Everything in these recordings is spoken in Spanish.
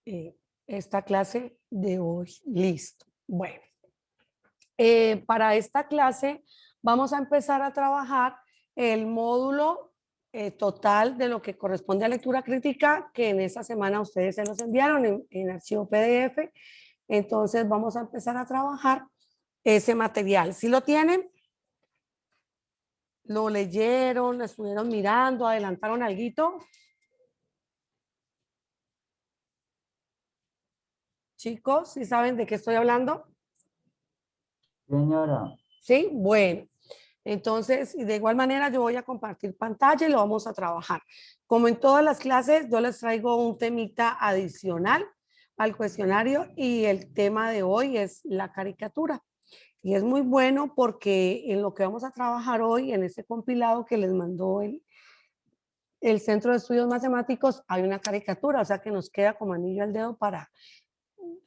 eh, esta clase de hoy. Listo. Bueno, para esta clase vamos a empezar a trabajar el módulo total de lo que corresponde a lectura crítica, que en esta semana ustedes se los enviaron en archivo PDF. Entonces vamos a empezar a trabajar ese material. ¿Sí lo tienen? ¿Lo leyeron? ¿Lo estuvieron mirando? ¿Adelantaron alguito? Chicos, ¿sí saben de qué estoy hablando? Señora, Sí, bueno. Entonces, y de igual manera yo voy a compartir pantalla y lo vamos a trabajar. Como en todas las clases, yo les traigo un temita adicional al cuestionario y el tema de hoy es la caricatura. Y es muy bueno porque en lo que vamos a trabajar hoy, en este compilado que les mandó el Centro de Estudios Matemáticos, hay una caricatura, o sea que nos queda como anillo al dedo para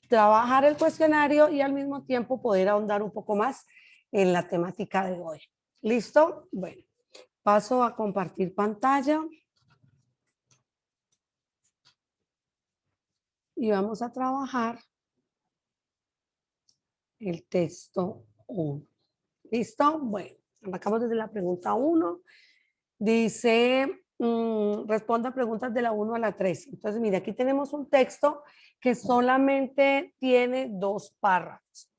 trabajar el cuestionario y al mismo tiempo poder ahondar un poco más en la temática de hoy. ¿Listo? Bueno, paso a compartir pantalla y vamos a trabajar el texto 1. ¿Listo? Bueno, arrancamos desde la pregunta 1. Dice, responda preguntas de la 1 a la 3. Entonces, mire, aquí tenemos un texto que solamente tiene 2 párrafos.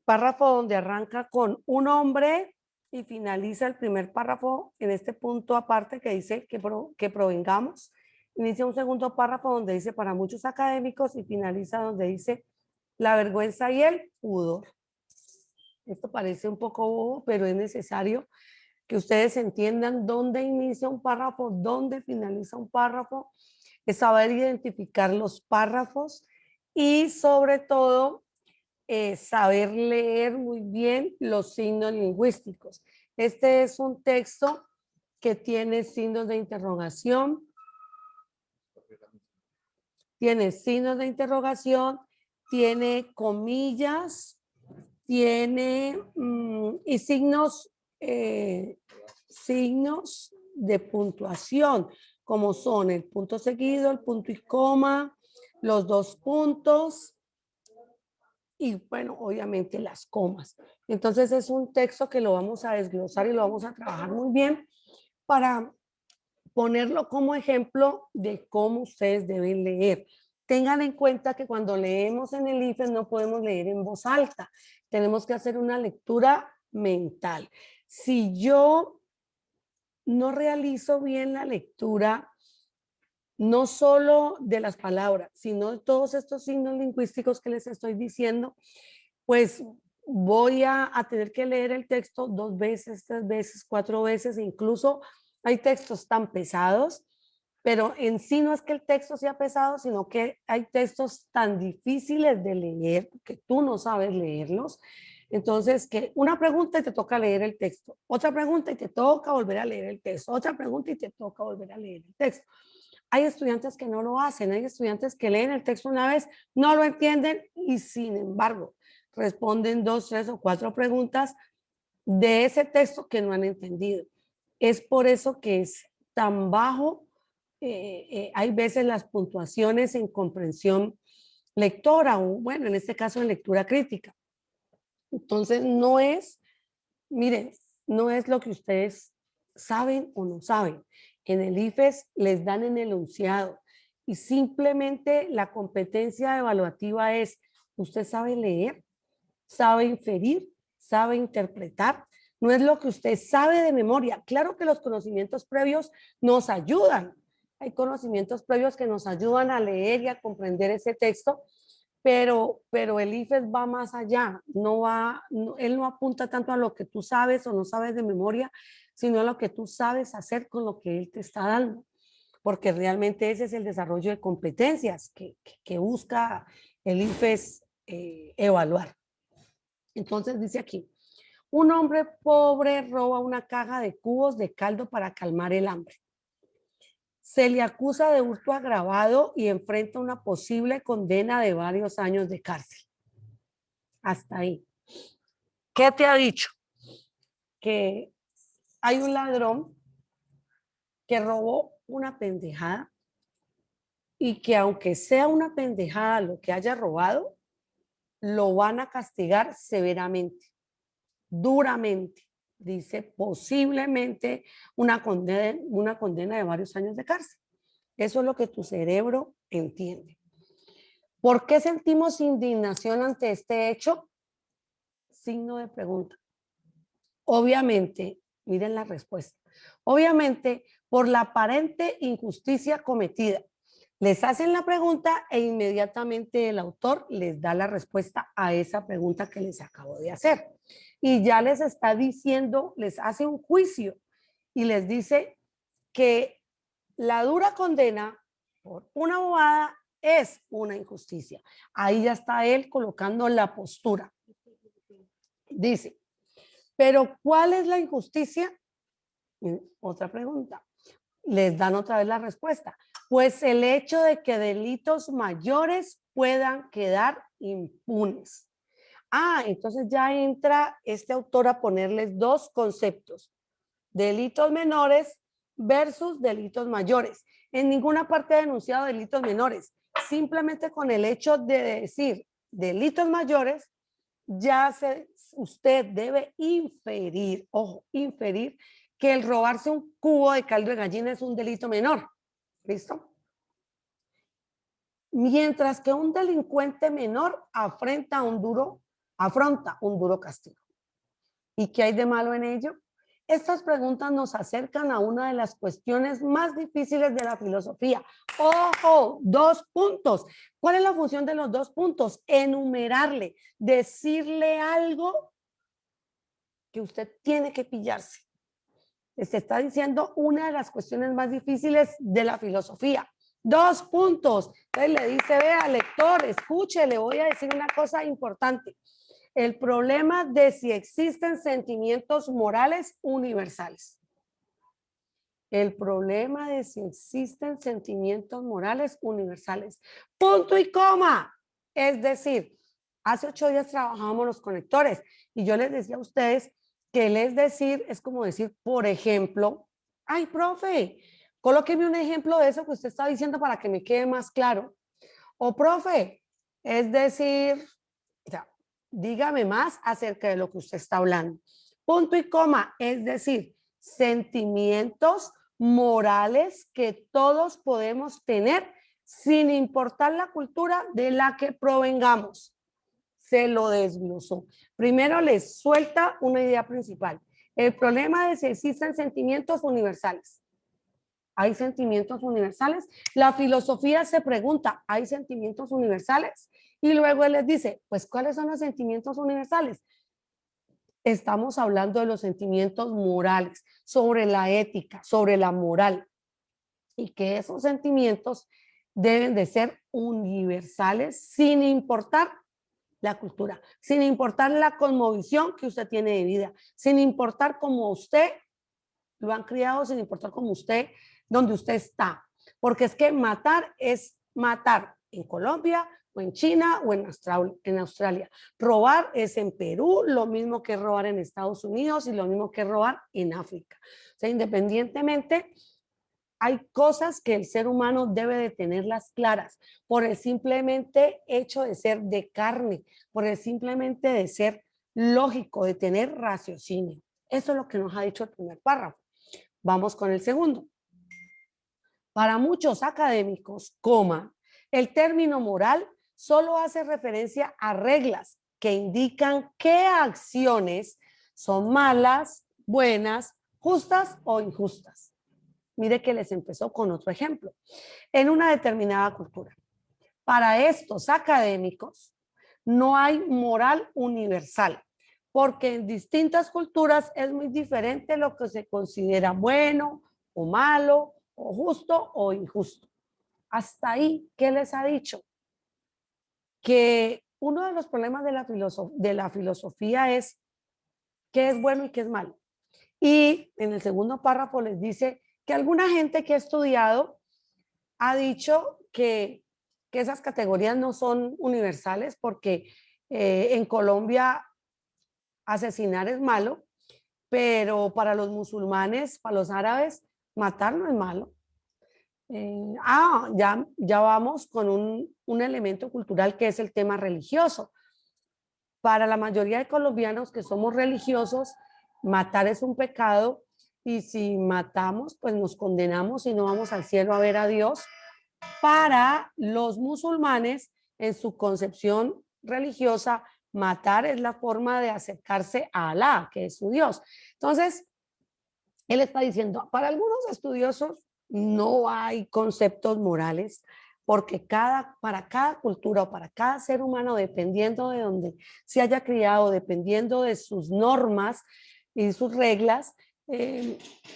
Párrafo donde arranca con un hombre y finaliza el primer párrafo en este punto aparte que dice que provengamos. Inicia un segundo párrafo donde dice para muchos académicos y finaliza donde dice la vergüenza y el pudor. Esto parece un poco bobo, pero es necesario que ustedes entiendan dónde inicia un párrafo, dónde finaliza un párrafo, es saber identificar los párrafos y sobre todo saber leer muy bien los signos lingüísticos. Este es un texto que tiene signos de interrogación, tiene comillas, tiene y signos de puntuación, como son el punto seguido, el punto y coma, los 2 puntos, y bueno, obviamente las comas. Entonces es un texto que lo vamos a desglosar y lo vamos a trabajar muy bien para ponerlo como ejemplo de cómo ustedes deben leer. Tengan en cuenta que cuando leemos en el IFES no podemos leer en voz alta, tenemos que hacer una lectura mental. Si yo no realizo bien la lectura, no solo de las palabras, sino de todos estos signos lingüísticos que les estoy diciendo, pues voy a tener que leer el texto 2 veces, 3 veces, 4 veces, incluso hay textos tan pesados, pero en sí no es que el texto sea pesado, sino que hay textos tan difíciles de leer que tú no sabes leerlos. Entonces, que una pregunta y te toca leer el texto, otra pregunta y te toca volver a leer el texto, otra pregunta y te toca volver a leer el texto. Hay estudiantes que no lo hacen, hay estudiantes que leen el texto una vez, no lo entienden y sin embargo responden 2, 3 o 4 preguntas de ese texto que no han entendido. Es por eso que es tan bajo, hay veces las puntuaciones en comprensión lectora o bueno, en este caso en lectura crítica. Entonces no es, miren, no es lo que ustedes saben o no saben. En el IFES les dan en el enunciado y simplemente la competencia evaluativa es, ¿usted sabe leer? ¿Sabe inferir? ¿Sabe interpretar? No es lo que usted sabe de memoria. Claro que los conocimientos previos nos ayudan. Hay conocimientos previos que nos ayudan a leer y a comprender ese texto, pero el IFES va más allá, él no apunta tanto a lo que tú sabes o no sabes de memoria, sino a lo que tú sabes hacer con lo que él te está dando, porque realmente ese es el desarrollo de competencias que busca el IFES evaluar. Entonces dice aquí, un hombre pobre roba una caja de cubos de caldo para calmar el hambre. Se le acusa de hurto agravado y enfrenta una posible condena de varios años de cárcel. Hasta ahí. ¿Qué te ha dicho? Que hay un ladrón que robó una pendejada y que aunque sea una pendejada lo que haya robado, lo van a castigar severamente, duramente. Dice posiblemente una condena de varios años de cárcel. Eso es lo que tu cerebro entiende. ¿Por qué sentimos indignación ante este hecho? Signo de pregunta. Obviamente, miren la respuesta. Obviamente, por la aparente injusticia cometida. Les hacen la pregunta e inmediatamente el autor les da la respuesta a esa pregunta que les acabo de hacer. Y ya les está diciendo, les hace un juicio y les dice que la dura condena por una bobada es una injusticia. Ahí ya está él colocando la postura. Dice, pero ¿cuál es la injusticia? Otra pregunta. Les dan otra vez la respuesta. Pues el hecho de que delitos mayores puedan quedar impunes. Entonces ya entra este autor a ponerles dos conceptos. Delitos menores versus delitos mayores. En ninguna parte ha denunciado delitos menores. Simplemente con el hecho de decir delitos mayores, usted debe inferir, ojo, inferir que el robarse un cubo de caldo de gallina es un delito menor. ¿Listo? Mientras que un delincuente menor afronta un duro castigo. ¿Y qué hay de malo en ello? Estas preguntas nos acercan a una de las cuestiones más difíciles de la filosofía. ¡Ojo! 2 puntos. ¿Cuál es la función de los 2 puntos? Enumerarle, decirle algo que usted tiene que pillarse. Se está diciendo una de las cuestiones más difíciles de la filosofía. 2 puntos. Entonces le dice, vea, lector, escuche, le voy a decir una cosa importante. El problema de si existen sentimientos morales universales. El problema de si existen sentimientos morales universales. Punto y coma. Es decir, hace 8 días trabajábamos los conectores y yo les decía a ustedes que el decir es como decir, por ejemplo, ay, profe, colóqueme un ejemplo de eso que usted está diciendo para que me quede más claro. O profe, es decir, o sea, dígame más acerca de lo que usted está hablando. Punto y coma, es decir, sentimientos morales que todos podemos tener sin importar la cultura de la que provengamos. Se lo desglosó. Primero les suelta una idea principal. El problema de si existen sentimientos universales. ¿Hay sentimientos universales? La filosofía se pregunta, ¿hay sentimientos universales? Y luego él les dice, pues, ¿cuáles son los sentimientos universales? Estamos hablando de los sentimientos morales, sobre la ética, sobre la moral, y que esos sentimientos deben de ser universales sin importar la cultura, sin importar la cosmovisión que usted tiene de vida, sin importar cómo usted lo han criado, sin importar cómo usted, donde usted está. Porque es que matar es matar en Colombia o en China o en Australia. Robar es en Perú, lo mismo que robar en Estados Unidos y lo mismo que robar en África. O sea, independientemente, hay cosas que el ser humano debe de tenerlas claras por el simplemente hecho de ser de carne, por el simplemente de ser lógico, de tener raciocinio. Eso es lo que nos ha dicho el primer párrafo. Vamos con el segundo. Para muchos académicos, el término moral solo hace referencia a reglas que indican qué acciones son malas, buenas, justas o injustas. Mire que les empezó con otro ejemplo. En una determinada cultura, para estos académicos, no hay moral universal, porque en distintas culturas es muy diferente lo que se considera bueno o malo, o justo o injusto. Hasta ahí, ¿qué les ha dicho? Que uno de los problemas de la filosofía es qué es bueno y qué es malo. Y en el segundo párrafo les dice que alguna gente que ha estudiado ha dicho que esas categorías no son universales porque en Colombia asesinar es malo, pero para los musulmanes, para los árabes, matar no es malo. Ya vamos con un elemento cultural que es el tema religioso. Para la mayoría de colombianos que somos religiosos, matar es un pecado y si matamos, pues nos condenamos y no vamos al cielo a ver a Dios. Para los musulmanes, en su concepción religiosa, matar es la forma de acercarse a Alá, que es su Dios. Entonces, él está diciendo, para algunos estudiosos no hay conceptos morales, porque para cada cultura o para cada ser humano, dependiendo de donde se haya criado, dependiendo de sus normas y sus reglas,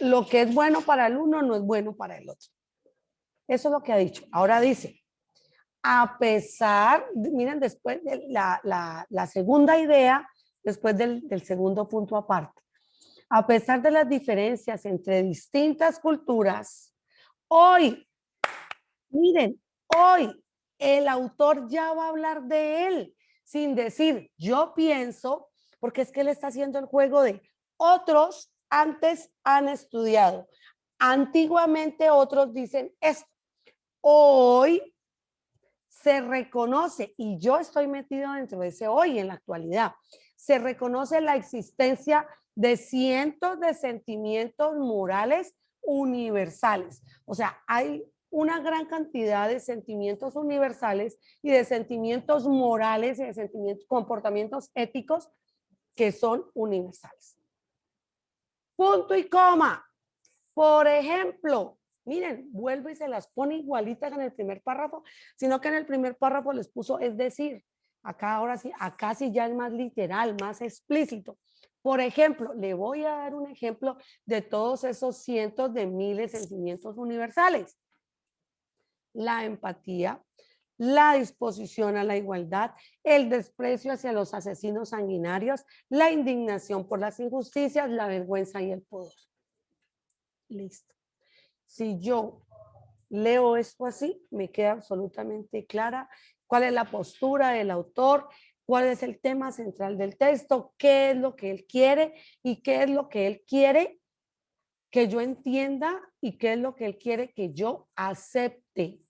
lo que es bueno para el uno no es bueno para el otro. Eso es lo que ha dicho. Ahora dice, a pesar, miren, después de la segunda idea, después del segundo punto aparte, a pesar de las diferencias entre distintas culturas, hoy, miren, hoy el autor ya va a hablar de él, sin decir yo pienso, porque es que él está haciendo el juego de otros antes han estudiado. Antiguamente otros dicen esto. Hoy se reconoce, y yo estoy metido dentro de ese hoy en la actualidad, se reconoce la existencia de cientos de sentimientos morales universales. O sea, hay una gran cantidad de sentimientos universales y de sentimientos morales y de sentimientos, comportamientos éticos que son universales. Punto y coma. Por ejemplo, miren, vuelve y se las pone igualitas en el primer párrafo, sino que en el primer párrafo les puso es decir. Acá ahora sí, acá sí ya es más literal, más explícito. Por ejemplo, le voy a dar un ejemplo de todos esos cientos de miles de sentimientos universales. La empatía, la disposición a la igualdad, el desprecio hacia los asesinos sanguinarios, la indignación por las injusticias, la vergüenza y el pudor. Listo. Si yo leo esto así, me queda absolutamente clara cuál es la postura del autor, cuál es el tema central del texto, qué es lo que él quiere y qué es lo que él quiere que yo entienda y qué es lo que él quiere que yo acepte,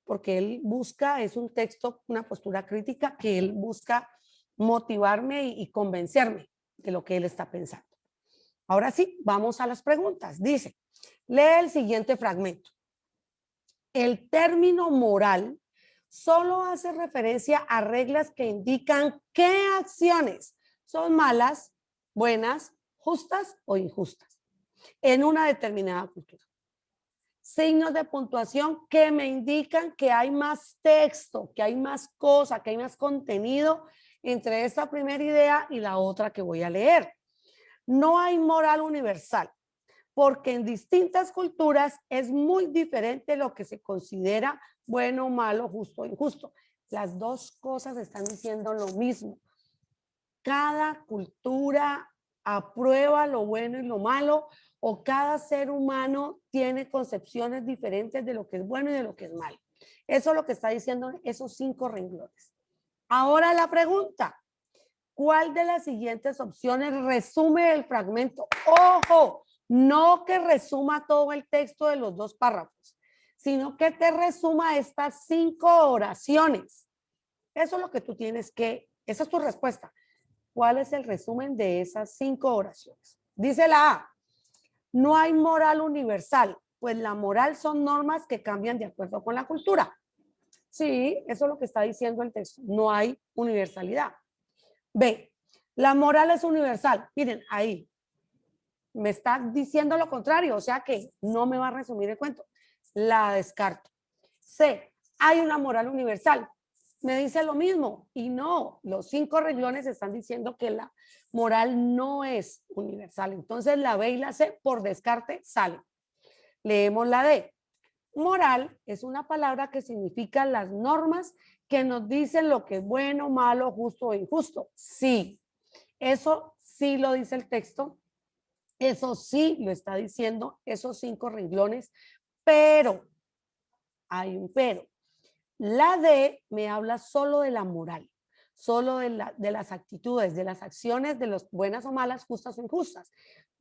porque él busca, es un texto, una postura crítica que él busca motivarme y convencerme de lo que él está pensando. Ahora sí, vamos a las preguntas. Dice, lee el siguiente fragmento. El término moral solo hace referencia a reglas que indican qué acciones son malas, buenas, justas o injustas en una determinada cultura. Signos de puntuación que me indican que hay más texto, que hay más cosa, que hay más contenido entre esta primera idea y la otra que voy a leer. No hay moral universal, porque en distintas culturas es muy diferente lo que se considera bueno, malo, justo o injusto. Las dos cosas están diciendo lo mismo. Cada cultura aprueba lo bueno y lo malo, o cada ser humano tiene concepciones diferentes de lo que es bueno y de lo que es malo. Eso es lo que está diciendo esos 5 renglones. Ahora la pregunta, ¿cuál de las siguientes opciones resume el fragmento? ¡Ojo! No que resuma todo el texto de los 2 párrafos, sino que te resuma estas 5 oraciones. Eso es lo que tú tienes que, esa es tu respuesta. ¿Cuál es el resumen de esas 5 oraciones? Dice la A, no hay moral universal, pues la moral son normas que cambian de acuerdo con la cultura. Sí, eso es lo que está diciendo el texto, no hay universalidad. B, la moral es universal. Miren, ahí me está diciendo lo contrario, o sea que no me va a resumir el cuento. La descarto. C, hay una moral universal. Me dice lo mismo y no, los 5 renglones están diciendo que la moral no es universal. Entonces la B y la C por descarte salen. Leemos la D. Moral es una palabra que significa las normas que nos dicen lo que es bueno, malo, justo o injusto. Sí, eso sí lo dice el texto, eso sí lo está diciendo esos 5 renglones, pero hay un pero. La D me habla solo de la moral, solo de las actitudes, de las acciones, de las buenas o malas, justas o injustas.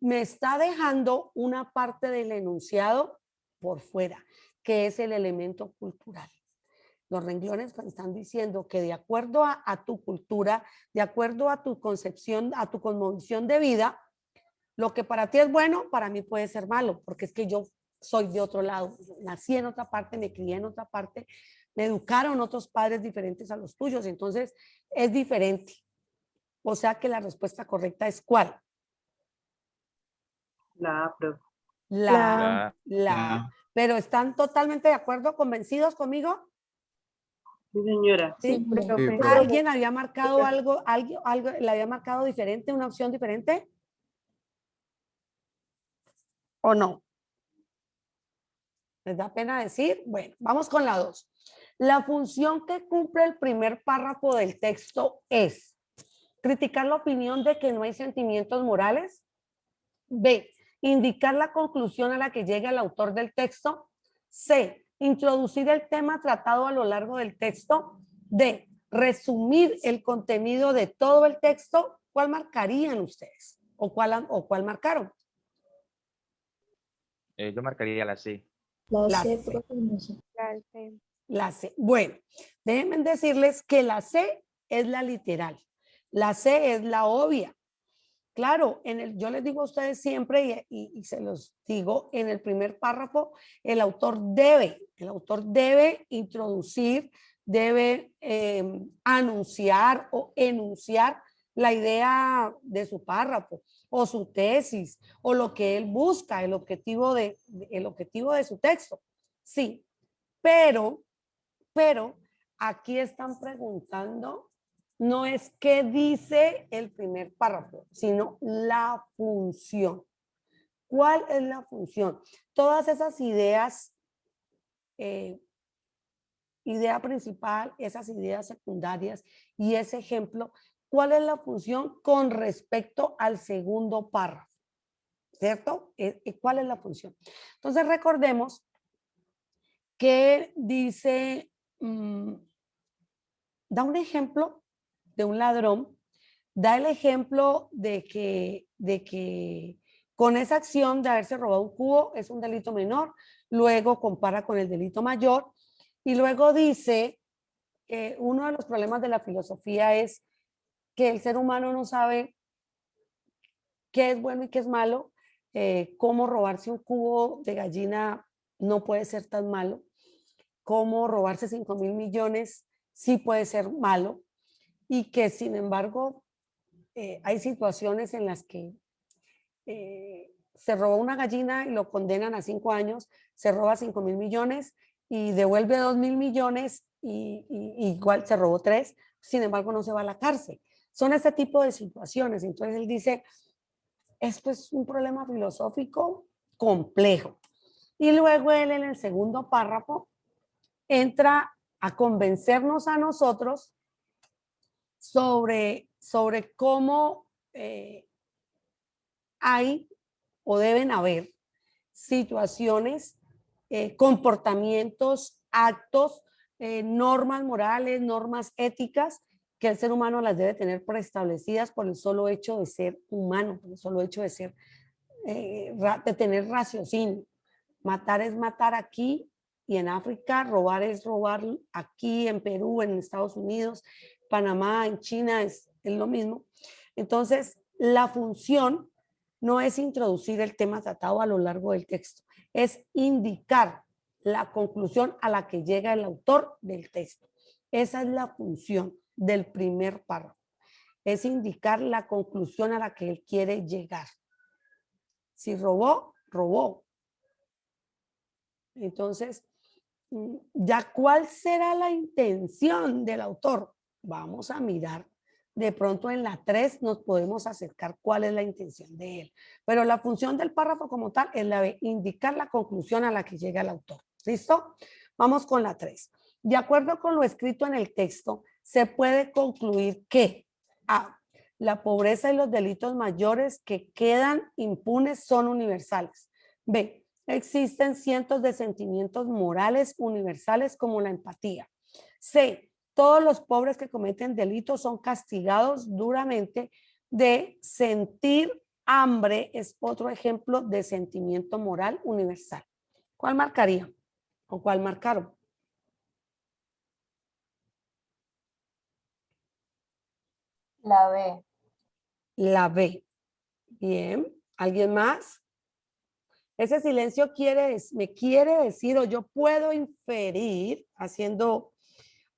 Me está dejando una parte del enunciado por fuera, que es el elemento cultural. Los renglones están diciendo que de acuerdo a tu cultura, de acuerdo a tu concepción, a tu cosmovisión de vida, lo que para ti es bueno, para mí puede ser malo, porque es que yo soy de otro lado, nací en otra parte, me crié en otra parte, me educaron otros padres diferentes a los tuyos, entonces es diferente. O sea que la respuesta correcta es ¿cuál? La A, profe. La. La. Pero ¿están totalmente de acuerdo, convencidos conmigo? Sí, señora. ¿Sí? Sí, profe. ¿Alguien había marcado algo, le había marcado diferente, una opción diferente? ¿O no? ¿Les da pena decir? Bueno, vamos con la 2. La función que cumple el primer párrafo del texto es criticar la opinión de que no hay sentimientos morales. B, indicar la conclusión a la que llega el autor del texto. C, introducir el tema tratado a lo largo del texto. D, resumir el contenido de todo el texto. ¿Cuál marcarían ustedes? ¿O cuál marcaron? Yo marcaría la C. La C. La C. Bueno, déjenme decirles que la C es la literal. La C es la obvia. Claro, yo les digo a ustedes siempre y se los digo, en el primer párrafo, el autor debe introducir, debe anunciar o enunciar la idea de su párrafo o su tesis o lo que él busca, el objetivo de su texto. Sí, pero aquí están preguntando, no es qué dice el primer párrafo, sino la función. ¿Cuál es la función? Todas esas ideas, idea principal, esas ideas secundarias y ese ejemplo, ¿cuál es la función con respecto al segundo párrafo? ¿Cierto? ¿Cuál es la función? Entonces recordemos que dice, da un ejemplo de un ladrón, da el ejemplo de que con esa acción de haberse robado un cubo es un delito menor, luego compara con el delito mayor y luego dice que uno de los problemas de la filosofía es que el ser humano no sabe qué es bueno y qué es malo, cómo robarse un cubo de gallina no puede ser tan malo, cómo robarse 5.000 millones sí puede ser malo y que sin embargo hay situaciones en las que se robó una gallina y lo condenan a 5 años, se roba 5.000 millones y devuelve 2.000 millones y igual se robó 3, sin embargo no se va a la cárcel. Son este tipo de situaciones. Entonces él dice, esto es un problema filosófico complejo. Y luego él en el segundo párrafo entra a convencernos a nosotros sobre cómo hay o deben haber situaciones, comportamientos, actos, normas morales, normas éticas que el ser humano las debe tener preestablecidas por el solo hecho de ser humano, por el solo hecho de ser, de tener raciocinio. Matar es matar aquí y en África, robar es robar aquí, en Perú, en Estados Unidos, Panamá, en China, es lo mismo. Entonces, la función no es introducir el tema tratado a lo largo del texto, es indicar la conclusión a la que llega el autor del texto. Esa es la función del primer párrafo, es indicar la conclusión a la que él quiere llegar. Si robó, robó. Entonces, ya cuál será la intención del autor. Vamos a mirar. De pronto en la 3 nos podemos acercar cuál es la intención de él. Pero la función del párrafo como tal es la de indicar la conclusión a la que llega el autor. ¿Listo? Vamos con la 3. De acuerdo con lo escrito en el texto, se puede concluir que A, la pobreza y los delitos mayores que quedan impunes son universales. B, existen cientos de sentimientos morales universales como la empatía. C, todos los pobres que cometen delitos son castigados duramente. De sentir hambre es otro ejemplo de sentimiento moral universal. ¿Cuál marcaría? ¿O cuál marcaron? La B. La B. Bien. ¿Alguien más? Ese silencio me quiere decir, o yo puedo inferir, haciendo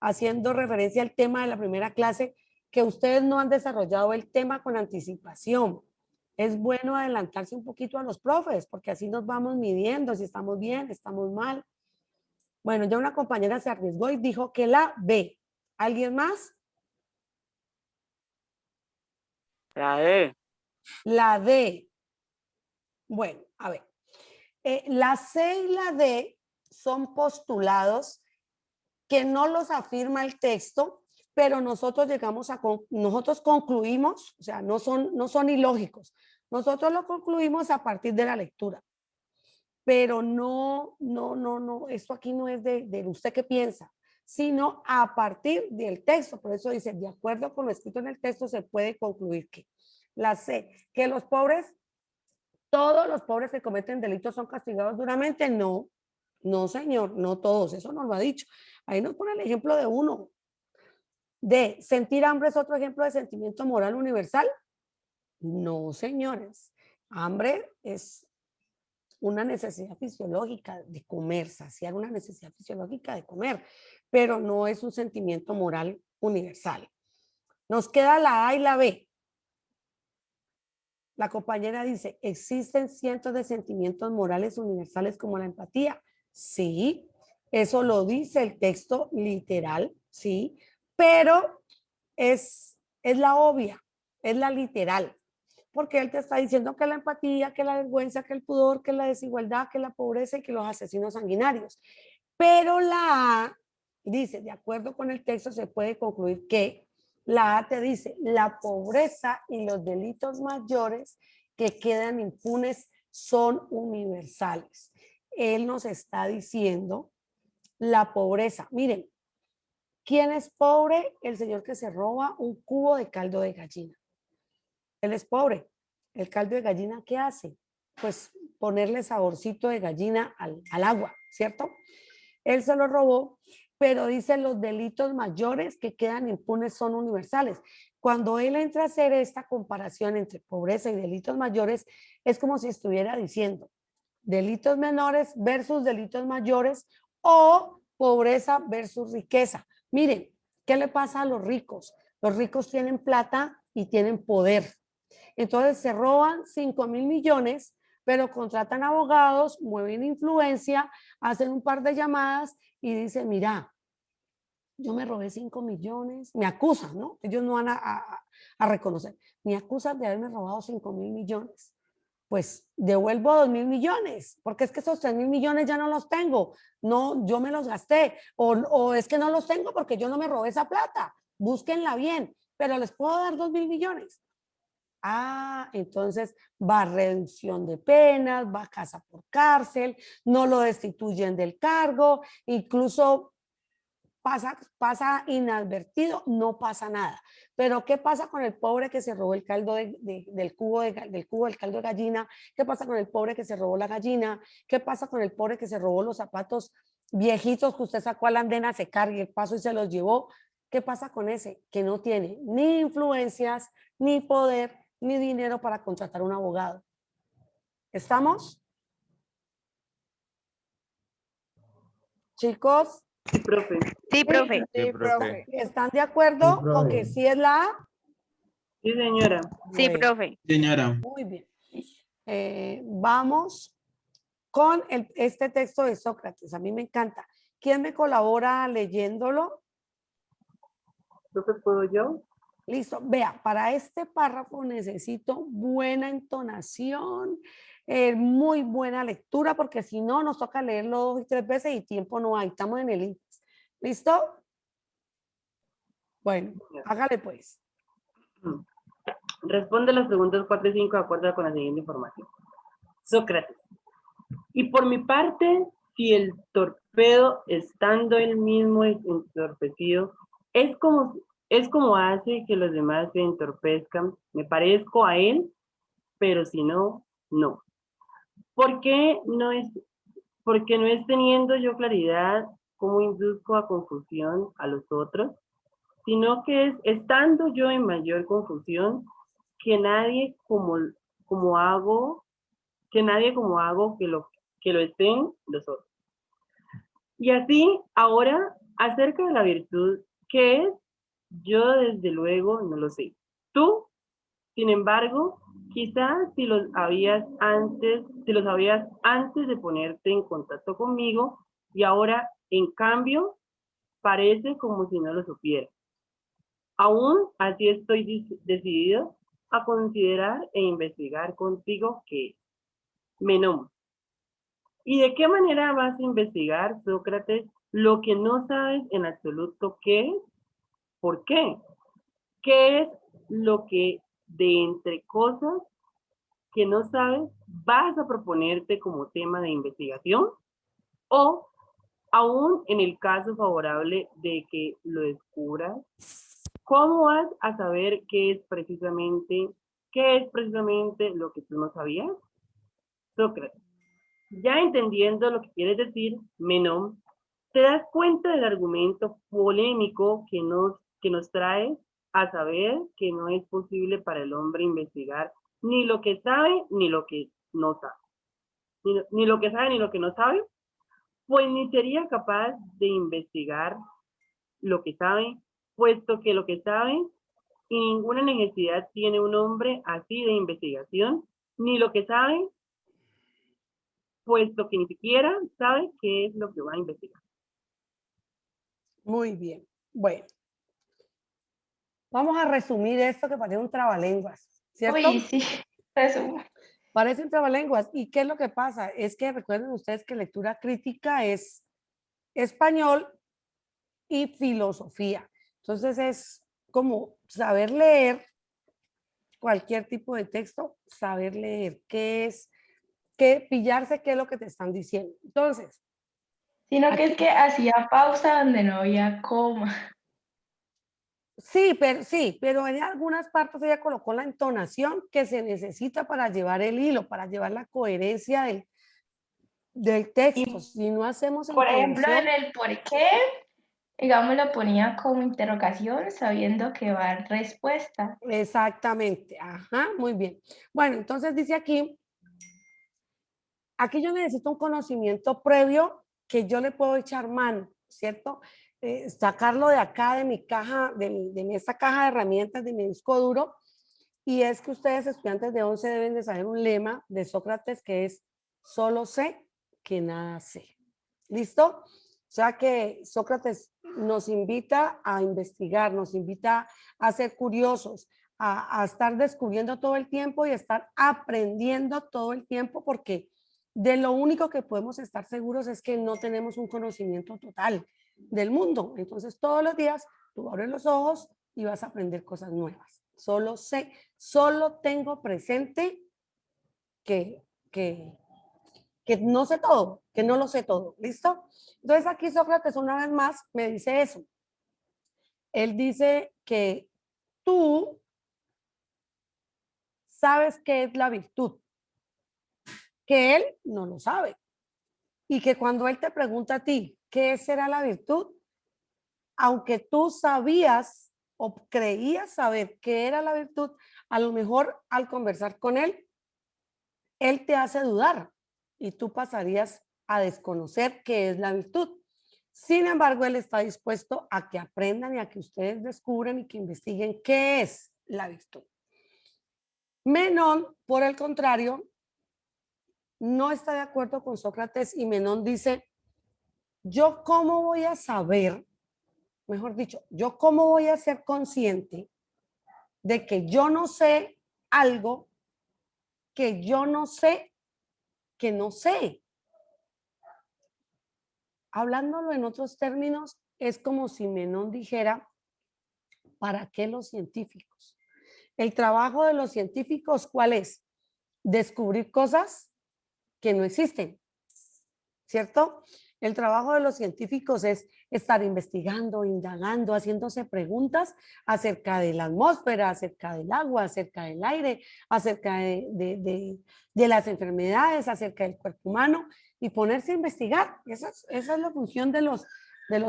referencia al tema de la primera clase, que ustedes no han desarrollado el tema con anticipación. Es bueno adelantarse un poquito a los profes, porque así nos vamos midiendo si estamos bien, estamos mal. Bueno, ya una compañera se arriesgó y dijo que la B. ¿Alguien más? La E. La D. Bueno, a ver. La C y la D son postulados que no los afirma el texto, pero nosotros nosotros concluimos, o sea, no son ilógicos. Nosotros lo concluimos a partir de la lectura. Pero no, esto aquí no es de usted qué piensa, sino a partir del texto. Por eso dice, de acuerdo con lo escrito en el texto, se puede concluir que la C, que los pobres, todos los pobres que cometen delitos son castigados duramente. No, no, señor, no todos, eso no lo ha dicho. Ahí nos pone el ejemplo de uno. De sentir hambre es otro ejemplo de sentimiento moral universal. No, señores, hambre es una necesidad fisiológica de comer, saciar una necesidad fisiológica de comer, pero no es un sentimiento moral universal. Nos queda la A y la B. La compañera dice, ¿existen cientos de sentimientos morales universales como la empatía? Sí, eso lo dice el texto literal, sí, pero es la obvia, es la literal, porque él te está diciendo que la empatía, que la vergüenza, que el pudor, que la desigualdad, que la pobreza y que los asesinos sanguinarios. Pero la A dice, de acuerdo con el texto, se puede concluir que la A te dice, la pobreza y los delitos mayores que quedan impunes son universales. Él nos está diciendo la pobreza. Miren, ¿quién es pobre? El señor que se roba un cubo de caldo de gallina. Él es pobre. El caldo de gallina, ¿qué hace? Pues ponerle saborcito de gallina al agua, ¿cierto? Él se lo robó, pero dice los delitos mayores que quedan impunes son universales. Cuando él entra a hacer esta comparación entre pobreza y delitos mayores, es como si estuviera diciendo delitos menores versus delitos mayores o pobreza versus riqueza. Miren, ¿qué le pasa a los ricos? Los ricos tienen plata y tienen poder. Entonces se roban 5.000 millones, pero contratan abogados, mueven influencia, hacen un par de llamadas y dicen, mira, yo me robé 5 millones, me acusan, ¿no? Ellos no van a reconocer, me acusan de haberme robado 5.000 millones. Pues devuelvo 2.000 millones, porque es que esos 3.000 millones ya no los tengo, no, yo me los gasté, o es que no los tengo porque yo no me robé esa plata, búsquenla bien, pero les puedo dar 2.000 millones. Ah, entonces va reducción de penas, va casa por cárcel, no lo destituyen del cargo, incluso pasa inadvertido, no pasa nada. Pero ¿qué pasa con el pobre que se robó el caldo del cubo del caldo de gallina? ¿Qué pasa con el pobre que se robó la gallina? ¿Qué pasa con el pobre que se robó los zapatos viejitos que usted sacó a la andena a secar y el paso y se los llevó? ¿Qué pasa con ese? Que no tiene ni influencias, ni poder, ni dinero para contratar un abogado. ¿Estamos? Chicos, Sí, profe. Sí, profe. Sí, profe. ¿están de acuerdo con que sí es la A? Sí, señora. Sí, Bueno, profe. Señora, muy bien. Vamos con este texto de Sócrates. A mí me encanta. ¿Quién me colabora leyéndolo? Profe, ¿puedo yo? Listo. Vea, para este párrafo necesito buena entonación, muy buena lectura, porque si no, nos toca leerlo 2 y 3 veces y tiempo no hay. Estamos en el índice. ¿Listo? Bueno, hágale pues. Responde las preguntas 4 y 5 de acuerdo con la siguiente información. Sócrates. Y por mi parte, si el torpedo, estando él mismo entorpecido, es como hace que los demás se entorpezcan, me parezco a él, pero si no, no. ¿Por qué porque no es teniendo yo claridad cómo induzco a confusión a los otros, sino que es estando yo en mayor confusión que nadie como hago, que nadie como hago que lo estén los otros. Y así, ahora, acerca de la virtud, ¿qué es? Yo desde luego no lo sé. Tú, sin embargo, quizás si los sabías antes de ponerte en contacto conmigo y ahora, en cambio, parece como si no lo supieras. Aún así estoy decidido a considerar e investigar contigo qué es. Menón. ¿Y de qué manera vas a investigar, Sócrates, lo que no sabes en absoluto qué es? ¿Por qué? ¿Qué es lo que de entre cosas que no sabes vas a proponerte como tema de investigación? O aún en el caso favorable de que lo descubras, ¿cómo vas a saber qué es precisamente lo que tú no sabías? Sócrates, ya entendiendo lo que quieres decir, Menón, ¿te das cuenta del argumento polémico que nos trae a saber que no es posible para el hombre investigar ni lo que sabe ni lo que no sabe? Ni lo que sabe ni lo que no sabe, pues ni sería capaz de investigar lo que sabe, puesto que lo que sabe y ninguna necesidad tiene un hombre así de investigación, ni lo que sabe, puesto que ni siquiera sabe qué es lo que va a investigar. Muy bien. Bueno, vamos a resumir esto que parece un trabalenguas, ¿cierto? Uy, sí, resumo. Parece un trabalenguas. ¿Y qué es lo que pasa? Es que recuerden ustedes que lectura crítica es español y filosofía. Entonces es como saber leer cualquier tipo de texto, saber leer qué es, pillarse qué es lo que te están diciendo. Entonces, Sino que aquí, es que hacía pausa donde no había coma. sí, pero en algunas partes ella colocó la entonación que se necesita para llevar el hilo, para llevar la coherencia del texto. Y, Si no hacemos por ejemplo, en entonación, el por qué, digamos, lo ponía como interrogación, sabiendo que va respuesta. exactamente, ajá, muy bien. Bueno, entonces dice aquí yo necesito un conocimiento previo que yo le puedo echar mano, ¿cierto? Sacarlo de acá, de mi caja, de esta caja de herramientas, de mi disco duro, y es que ustedes, estudiantes de 11, deben de saber un lema de Sócrates que es, solo sé que nada sé. ¿Listo? O sea que Sócrates nos invita a investigar, nos invita a ser curiosos, a estar descubriendo todo el tiempo y a estar aprendiendo todo el tiempo, porque de lo único que podemos estar seguros es que no tenemos un conocimiento total del mundo. Entonces todos los días tú abres los ojos y vas a aprender cosas nuevas. Solo tengo presente que, que, que no sé todo, que no lo sé todo. ¿Listo? Entonces aquí Sócrates una vez más me dice eso. Él dice que tú sabes qué es la virtud, que él no lo sabe. Y que cuando él te pregunta a ti, ¿qué será la virtud? Aunque tú sabías o creías saber qué era la virtud, a lo mejor al conversar con él te hace dudar y tú pasarías a desconocer qué es la virtud. Sin embargo, él está dispuesto a que aprendan y a que ustedes descubran y que investiguen qué es la virtud. Menón, por el contrario, no está de acuerdo con Sócrates y Menón dice, ¿yo cómo voy a saber, mejor dicho, yo cómo voy a ser consciente de que yo no sé algo que yo no sé que no sé? Hablándolo en otros términos, es como si Menón dijera, ¿para qué los científicos? El trabajo de los científicos, ¿cuál es? Descubrir cosas que no existen, ¿cierto? El trabajo de los científicos es estar investigando, indagando, haciéndose preguntas acerca de la atmósfera, acerca del agua, acerca del aire, acerca de las enfermedades, acerca del cuerpo humano. y ponerse a investigar. Esa es la función de los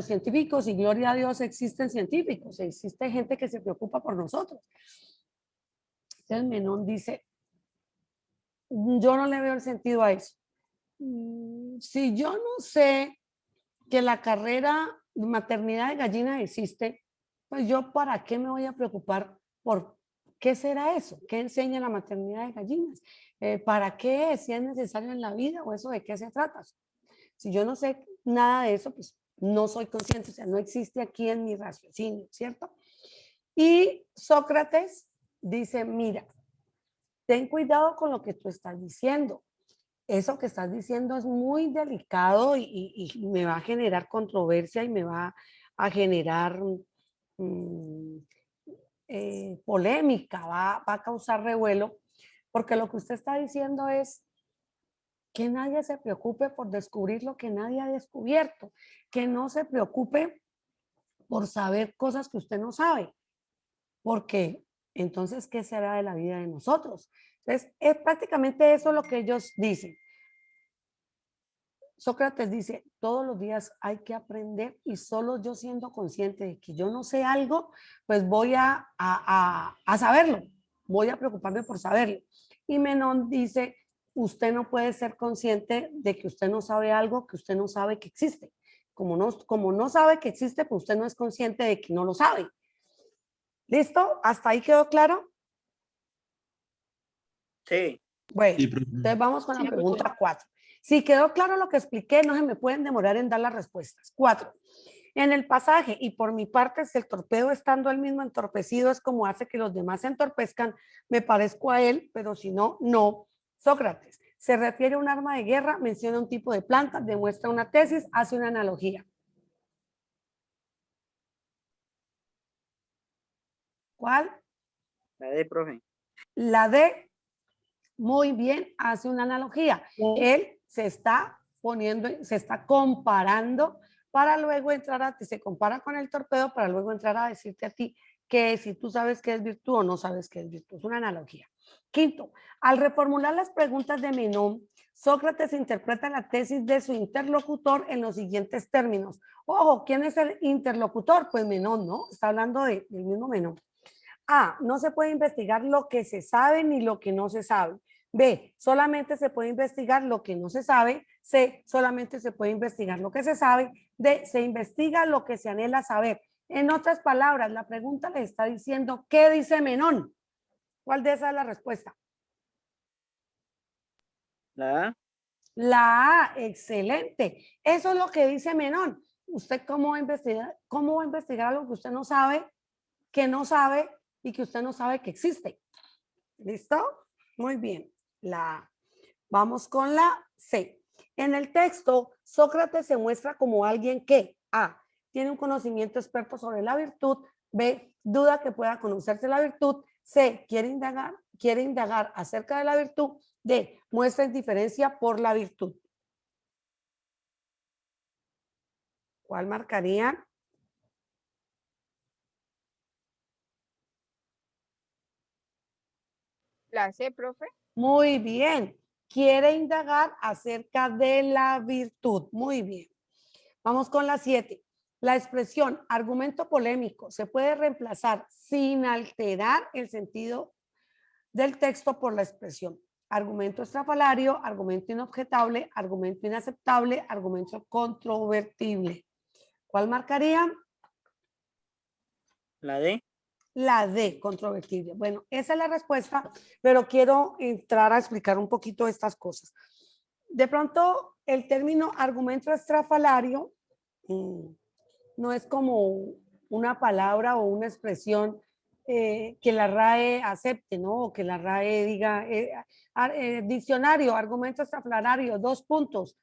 científicos y gloria a Dios existen científicos, existe gente que se preocupa por nosotros. Entonces Menón dice, yo no le veo el sentido a eso. Si yo no sé que la carrera de maternidad de gallina existe, pues yo para qué me voy a preocupar por qué será eso, qué enseña la maternidad de gallinas, para qué es, si es necesario en la vida o eso de qué se trata. Si yo no sé nada de eso, pues no soy consciente, o sea, no existe aquí en mi raciocinio, ¿cierto? Y Sócrates dice, mira, ten cuidado con lo que tú estás diciendo. Eso que estás diciendo es muy delicado y me va a generar controversia y me va a generar polémica, va a causar revuelo, porque lo que usted está diciendo es que nadie se preocupe por descubrir lo que nadie ha descubierto, que no se preocupe por saber cosas que usted no sabe, porque entonces, ¿qué será de la vida de nosotros? Entonces, es prácticamente eso lo que ellos dicen. Sócrates dice, todos los días hay que aprender y solo yo siendo consciente de que yo no sé algo, pues voy a saberlo, voy a preocuparme por saberlo. Y Menón dice, usted no puede ser consciente de que usted no sabe algo que usted no sabe que existe. Como no sabe que existe, pues usted no es consciente de que no lo sabe. ¿Listo? ¿Hasta ahí quedó claro? Sí. Bueno, Sí, profe. entonces vamos con la Sí, pregunta 4. Si quedó claro lo que expliqué, no se me pueden demorar en dar las respuestas. 4. En el pasaje, y por mi parte, si el torpedo estando él mismo entorpecido es como hace que los demás se entorpezcan, me parezco a él, pero si no, no. Sócrates, se refiere a un arma de guerra, menciona un tipo de planta, demuestra una tesis, hace una analogía. ¿Cuál? La de profe. La D, muy bien, hace una analogía. Él se está poniendo, se está comparando para luego entrar a ti, se compara con el torpedo para luego entrar a decirte a ti que si tú sabes qué es virtud o no sabes qué es virtud. Es una analogía. Quinto, al reformular las preguntas de Menón, Sócrates interpreta la tesis de su interlocutor en los siguientes términos. Ojo, ¿quién es el interlocutor? Pues Menón, ¿no? Está hablando del mismo Menón. A, no se puede investigar lo que se sabe ni lo que no se sabe. B, solamente se puede investigar lo que no se sabe. C, solamente se puede investigar lo que se sabe. D, se investiga lo que se anhela saber. En otras palabras, la pregunta le está diciendo, ¿qué dice Menón? ¿Cuál de esas es la respuesta? La A. La A, excelente. Eso es lo que dice Menón. ¿Usted cómo va a investigar algo que usted no sabe, que no sabe y que usted no sabe que existe? ¿Listo? Muy bien. Vamos con la C. En el texto, Sócrates se muestra como alguien que A, tiene un conocimiento experto sobre la virtud, B, duda que pueda conocerse la virtud, C, quiere indagar acerca de la virtud, D, muestra indiferencia por la virtud. ¿Cuál marcaría? La C, profe. Muy bien. Quiere indagar acerca de la virtud. Muy bien. Vamos con la 7. La expresión argumento polémico se puede reemplazar sin alterar el sentido del texto por la expresión argumento estrafalario, argumento inobjetable, argumento inaceptable, argumento controvertible. ¿Cuál marcaría? La D. La D, controvertible. Bueno, esa es la respuesta, pero quiero entrar a explicar un poquito estas cosas. De pronto, el término argumento estrafalario no es como una palabra o una expresión que la RAE acepte, ¿no? O que la RAE diga, diccionario, argumento estrafalario, 2 puntos,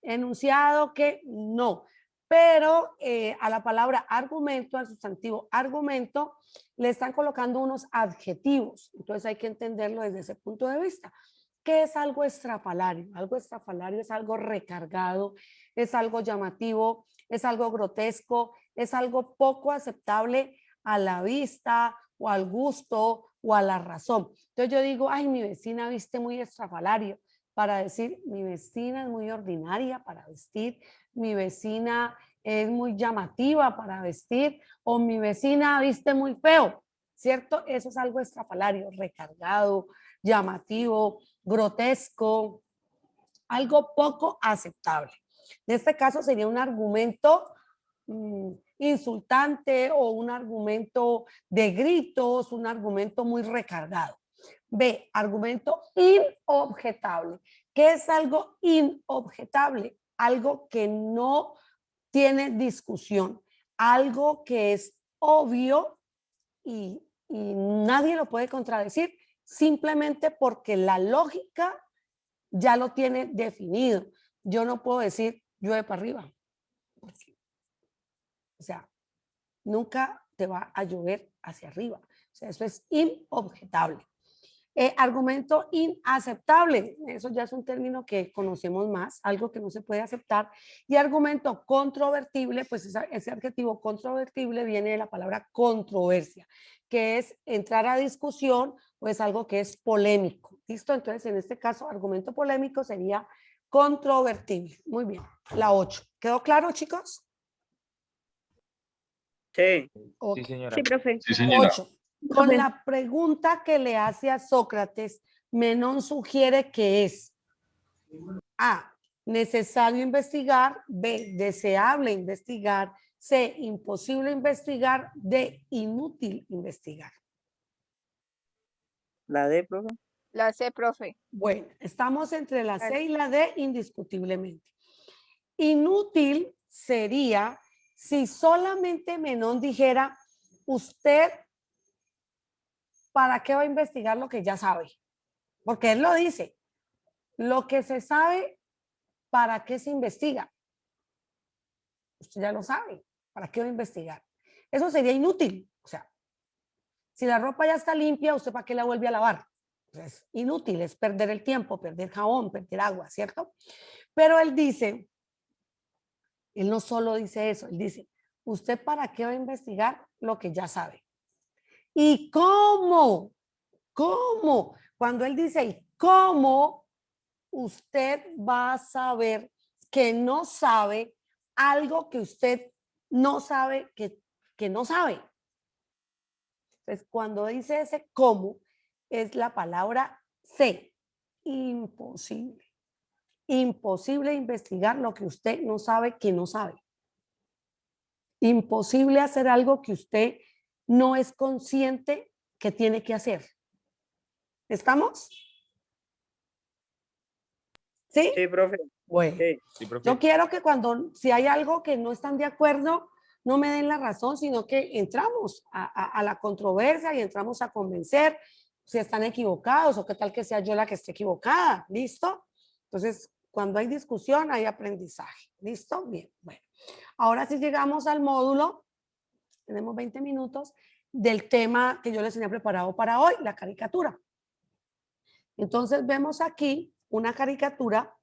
enunciado que no. Pero a la palabra argumento, al sustantivo argumento, le están colocando unos adjetivos. Entonces hay que entenderlo desde ese punto de vista. ¿Qué es algo estrafalario? Algo estrafalario es algo recargado, es algo llamativo, es algo grotesco, es algo poco aceptable a la vista o al gusto o a la razón. Entonces yo digo, ay, mi vecina viste muy estrafalario. para decir mi vecina es muy ordinaria para vestir, mi vecina es muy llamativa para vestir o mi vecina viste muy feo, ¿cierto? Eso es algo estrafalario, recargado, llamativo, grotesco, algo poco aceptable. En este caso sería un argumento insultante o un argumento de gritos, un argumento muy recargado. B, argumento inobjetable. ¿Qué es algo inobjetable? Algo que no tiene discusión, algo que es obvio y nadie lo puede contradecir simplemente porque la lógica ya lo tiene definido. Yo no puedo decir llueve para arriba. O sea, nunca te va a llover hacia arriba. O sea, eso es inobjetable. Argumento inaceptable, eso ya es un término que conocemos más, algo que no se puede aceptar. Y argumento controvertible, pues ese adjetivo controvertible viene de la palabra controversia, que es entrar a discusión o es algo que es polémico. ¿Listo? Entonces, en este caso, argumento polémico sería controvertible. Muy bien, la 8. ¿Quedó claro, chicos? Sí. Sí, señora. Sí, profe. Sí, señora. 8. Con la pregunta que le hace a Sócrates, Menón sugiere que es A, necesario investigar, B, deseable investigar, C, imposible investigar, D, inútil investigar. La D, profe. La C, profe. Bueno, estamos entre la C y la D indiscutiblemente. Inútil sería si solamente Menón dijera, usted, ¿para qué va a investigar lo que ya sabe? Porque él lo dice, lo que se sabe, ¿para qué se investiga? Usted ya lo sabe, ¿para qué va a investigar? Eso sería inútil, o sea, si la ropa ya está limpia, ¿usted para qué la vuelve a lavar? Es inútil, es perder el tiempo, perder jabón, perder agua, ¿cierto? Pero él dice, él no solo dice eso, él dice, ¿usted para qué va a investigar lo que ya sabe? ¿Y cómo? ¿Cómo? Cuando él dice, ¿y cómo usted va a saber que no sabe algo que usted no sabe que no sabe? Entonces, cuando dice ese cómo, es la palabra C, imposible. Imposible investigar lo que usted no sabe que no sabe. Imposible hacer algo que usted no es consciente que tiene que hacer. ¿Estamos? ¿Sí? Sí, profe. Bueno, Sí. Sí, profe. yo quiero que si hay algo que no están de acuerdo, no me den la razón, sino que entramos a la controversia y entramos a convencer si están equivocados o qué tal que sea yo la que esté equivocada. ¿Listo? Entonces, cuando hay discusión, hay aprendizaje. ¿Listo? Bien, bueno. Ahora sí llegamos al módulo, tenemos 20 minutos, del tema que yo les tenía preparado para hoy, la caricatura. Entonces, vemos aquí una caricatura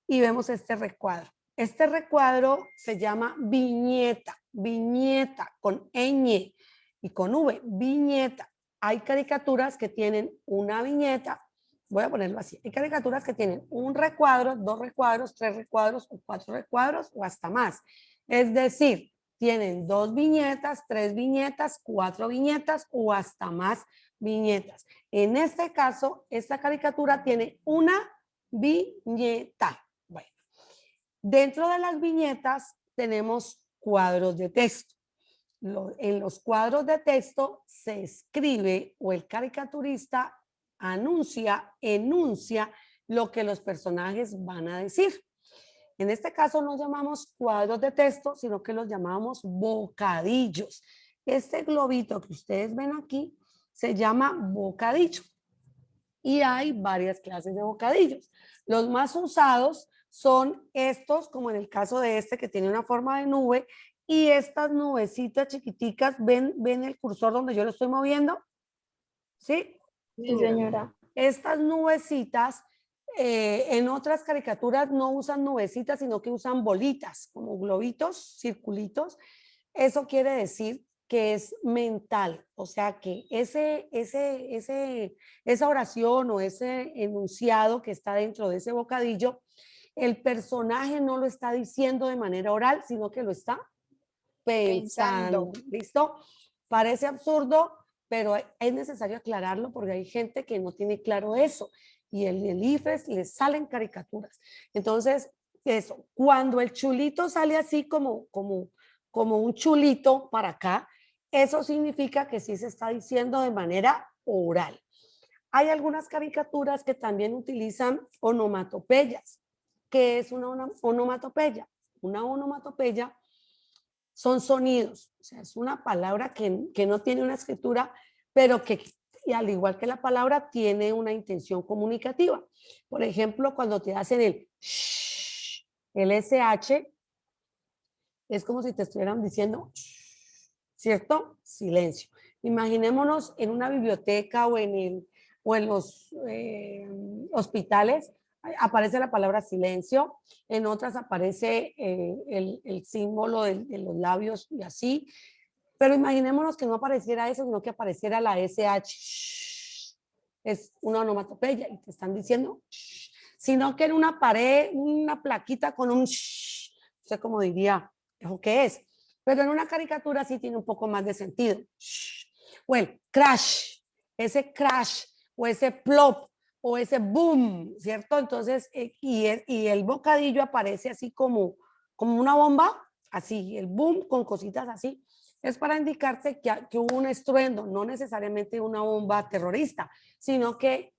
y vemos este recuadro. Este recuadro se llama viñeta, viñeta con ñ y con v, viñeta. Hay caricaturas que tienen una viñeta, voy a ponerlo así, hay caricaturas que tienen un recuadro, 2 recuadros, 3 recuadros o 4 recuadros o hasta más. Es decir, tienen 2 viñetas, 3 viñetas, 4 viñetas o hasta más viñetas. En este caso, esta caricatura tiene una viñeta. Bueno, dentro de las viñetas tenemos cuadros de texto. En los cuadros de texto se escribe o el caricaturista enuncia lo que los personajes van a decir. En este caso no llamamos cuadros de texto, sino que los llamamos bocadillos. Este globito que ustedes ven aquí se llama bocadillo. Y hay varias clases de bocadillos. Los más usados son estos, como en el caso de este que tiene una forma de nube, y estas nubecitas chiquiticas, ¿ven el cursor donde yo lo estoy moviendo? ¿Sí? Sí, señora. Estas nubecitas, en otras caricaturas no usan nubecitas, sino que usan bolitas, como globitos, circulitos. Eso quiere decir que es mental, o sea que esa oración o ese enunciado que está dentro de ese bocadillo, el personaje no lo está diciendo de manera oral, sino que lo está pensando. ¿Listo? Parece absurdo, pero es necesario aclararlo porque hay gente que no tiene claro eso y el IFES le salen caricaturas. Entonces, eso, cuando el chulito sale así como un chulito para acá, eso significa que sí se está diciendo de manera oral. Hay algunas caricaturas que también utilizan onomatopeyas. ¿Qué es una onomatopeya? Una onomatopeya son sonidos, o sea, es una palabra que no tiene una escritura, pero que, y al igual que la palabra, tiene una intención comunicativa. Por ejemplo, cuando te hacen el shh, el SH, es como si te estuvieran diciendo, ¿cierto? Silencio. Imaginémonos en una biblioteca o en los hospitales, aparece la palabra silencio, en otras aparece el símbolo de los labios y así, pero imaginémonos que no apareciera eso, sino que apareciera la SH. Es una onomatopeya y te están diciendo, sino que en una pared, una plaquita con un no sé cómo diría, ¿eso qué es? Pero en una caricatura sí tiene un poco más de sentido. O el crash, o ese plop, o ese boom, ¿cierto? Entonces, y el bocadillo aparece así como una bomba, así, el boom con cositas así. Es para indicarte que hubo un estruendo, no necesariamente una bomba terrorista, sino que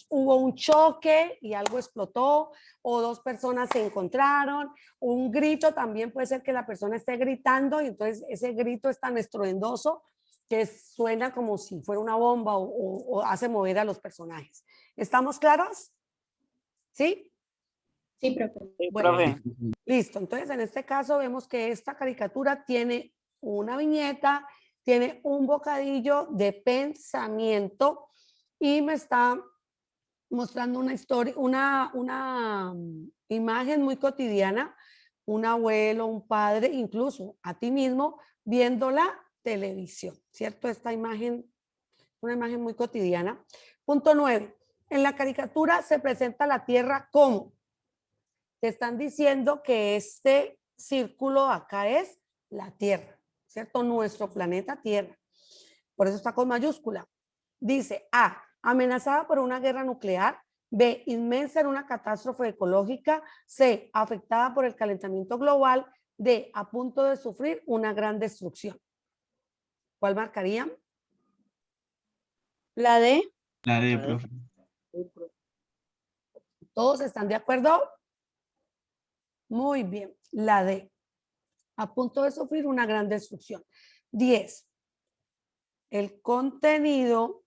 hubo un choque y algo explotó, o dos personas se encontraron, un grito también puede ser que la persona esté gritando y entonces ese grito es tan estruendoso que suena como si fuera una bomba o hace mover a los personajes. ¿Estamos claros? ¿Sí? Sí, profe. Sí, Bueno, profe. listo. Entonces, en este caso vemos que esta caricatura tiene una viñeta, tiene un bocadillo de pensamiento y me está mostrando una historia, una imagen muy cotidiana, un abuelo, un padre, incluso a ti mismo, viendo la televisión, ¿cierto? Esta imagen, una imagen muy cotidiana. Punto 9. En la caricatura se presenta la Tierra como. Te están diciendo que este círculo acá es la Tierra, ¿cierto? Nuestro planeta Tierra. Por eso está con mayúscula. Dice A, amenazada por una guerra nuclear. B, inmensa en una catástrofe ecológica. C, afectada por el calentamiento global. D, a punto de sufrir una gran destrucción. ¿Cuál marcarían? La D. La D, La D. profe. ¿Todos están de acuerdo? Muy bien, la D. A punto de sufrir una gran destrucción. 10. El contenido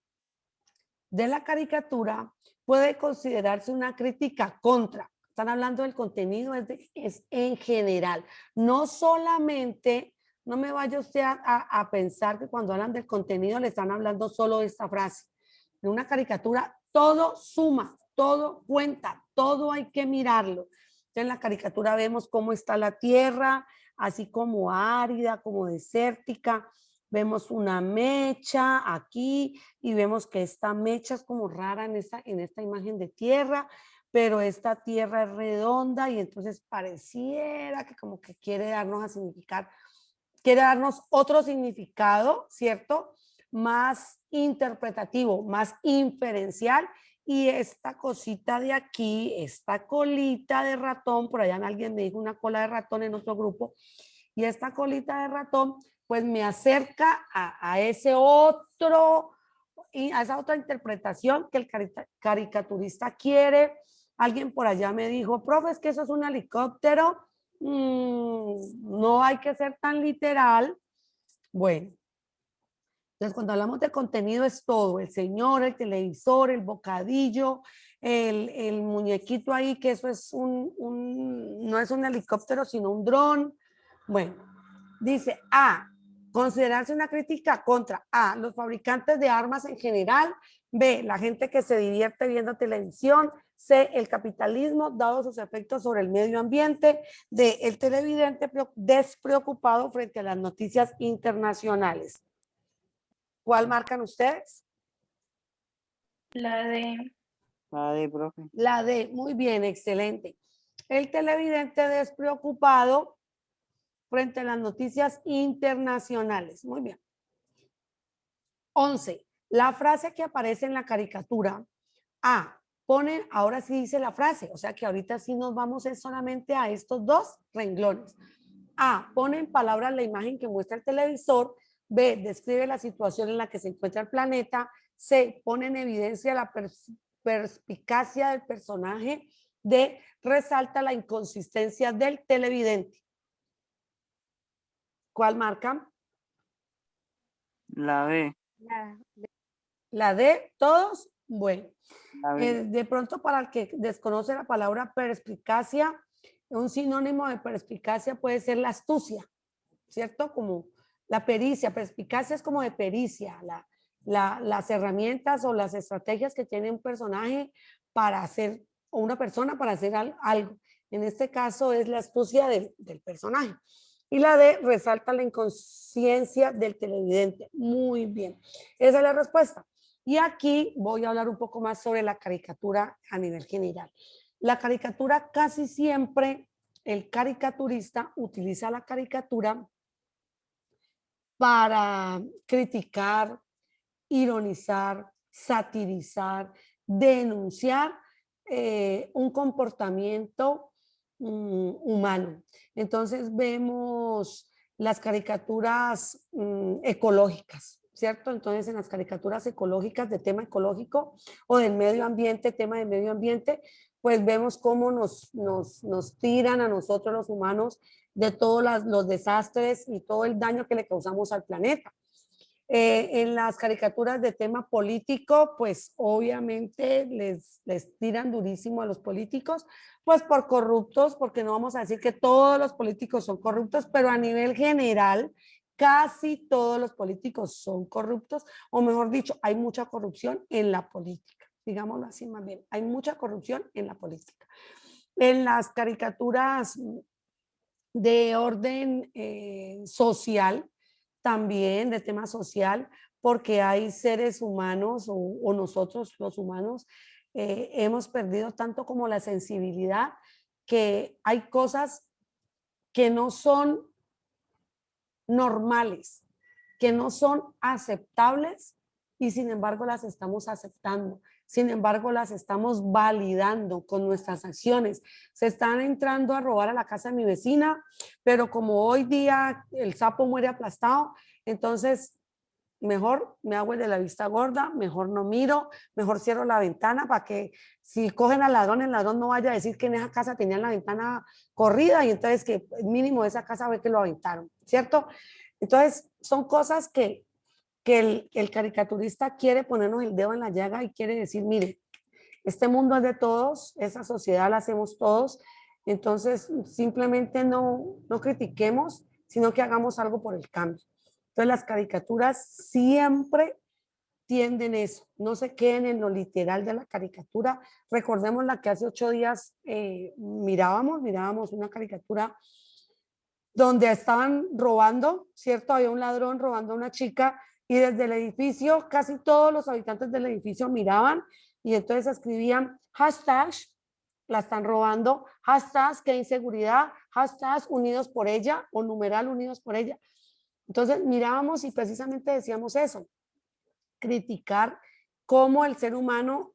de la caricatura puede considerarse una crítica contra. Están hablando del contenido, es en general. No solamente, no me vaya usted a pensar que cuando hablan del contenido le están hablando solo de esta frase. En una caricatura todo suma, todo cuenta, todo hay que mirarlo. En la caricatura vemos cómo está la tierra, así como árida, como desértica. Vemos una mecha aquí y vemos que esta mecha es como rara en esta imagen de tierra, pero esta tierra es redonda y entonces pareciera que como que quiere darnos a significar, quiere darnos otro significado, ¿cierto? Más interpretativo, más inferencial. Y esta cosita de aquí, esta colita de ratón, por allá alguien me dijo una cola de ratón en otro grupo, y esta colita de ratón pues me acerca a ese otro, a esa otra interpretación que el caricaturista quiere. Alguien por allá me dijo, profe, es que eso es un helicóptero. No hay que ser tan literal. Bueno, entonces cuando hablamos de contenido es todo, el señor, el televisor, el bocadillo, el muñequito ahí, que eso es no es un helicóptero, sino un dron. Bueno, dice A, considerarse una crítica contra A, los fabricantes de armas en general. B, la gente que se divierte viendo televisión. C, el capitalismo, dado sus efectos sobre el medio ambiente. D, el televidente despreocupado frente a las noticias internacionales. ¿Cuál marcan ustedes? La de La D, profe. La D, muy bien, excelente. El televidente despreocupado frente a las noticias internacionales. Muy bien. 11. La frase que aparece en la caricatura. A, ponen, ahora sí dice la frase, o sea que ahorita sí nos vamos solamente a estos dos renglones. A, pone en palabras la imagen que muestra el televisor. B, describe la situación en la que se encuentra el planeta. C, pone en evidencia la perspicacia del personaje. D, resalta la inconsistencia del televidente. ¿Cuál marca? La B. La D, todos. Bueno, La B. de pronto para el que desconoce la palabra perspicacia, un sinónimo de perspicacia puede ser la astucia, ¿cierto? Como la pericia, perspicacia es como de pericia, las herramientas o las estrategias que tiene un personaje para hacer, o una persona para hacer algo. En este caso es la astucia del personaje. Y la D resalta la inconsciencia del televidente. Muy bien. Esa es la respuesta. Y aquí voy a hablar un poco más sobre la caricatura a nivel general. La caricatura casi siempre, el caricaturista utiliza la caricatura para criticar, ironizar, satirizar, denunciar un comportamiento humano. Entonces vemos las caricaturas ecológicas, ¿cierto? Entonces en las caricaturas ecológicas de tema ecológico o del medio ambiente, tema de medio ambiente, pues vemos cómo nos tiran a nosotros los humanos de todos los desastres y todo el daño que le causamos al planeta. En las caricaturas de tema político, pues obviamente les tiran durísimo a los políticos, pues por corruptos, porque no vamos a decir que todos los políticos son corruptos, pero a nivel general, casi todos los políticos son corruptos, o mejor dicho, hay mucha corrupción en la política, digámoslo así más bien, hay mucha corrupción en la política. En las caricaturas de orden social, también de tema social, porque hay seres humanos o nosotros los humanos hemos perdido tanto como la sensibilidad, que hay cosas que no son normales, que no son aceptables y sin embargo las estamos aceptando. Sin embargo, las estamos validando con nuestras acciones. Se están entrando a robar a la casa de mi vecina, pero como hoy día el sapo muere aplastado, entonces mejor me hago el de la vista gorda, mejor no miro, mejor cierro la ventana para que si cogen al ladrón, el ladrón no vaya a decir que en esa casa tenían la ventana corrida y entonces que mínimo de esa casa ve que lo aventaron, ¿cierto? Entonces son cosas que el caricaturista quiere ponernos el dedo en la llaga y quiere decir, mire, este mundo es de todos, esa sociedad la hacemos todos, entonces simplemente no critiquemos, sino que hagamos algo por el cambio. Entonces las caricaturas siempre tienden eso, no se queden en lo literal de la caricatura. Recordemos la que hace 8 días mirábamos una caricatura donde estaban robando, ¿cierto? Había un ladrón robando a una chica y desde el edificio casi todos los habitantes del edificio miraban y entonces escribían hashtag, la están robando, hashtag qué inseguridad, hashtag unidos por ella o numeral unidos por ella. Entonces mirábamos y precisamente decíamos eso, criticar cómo el ser humano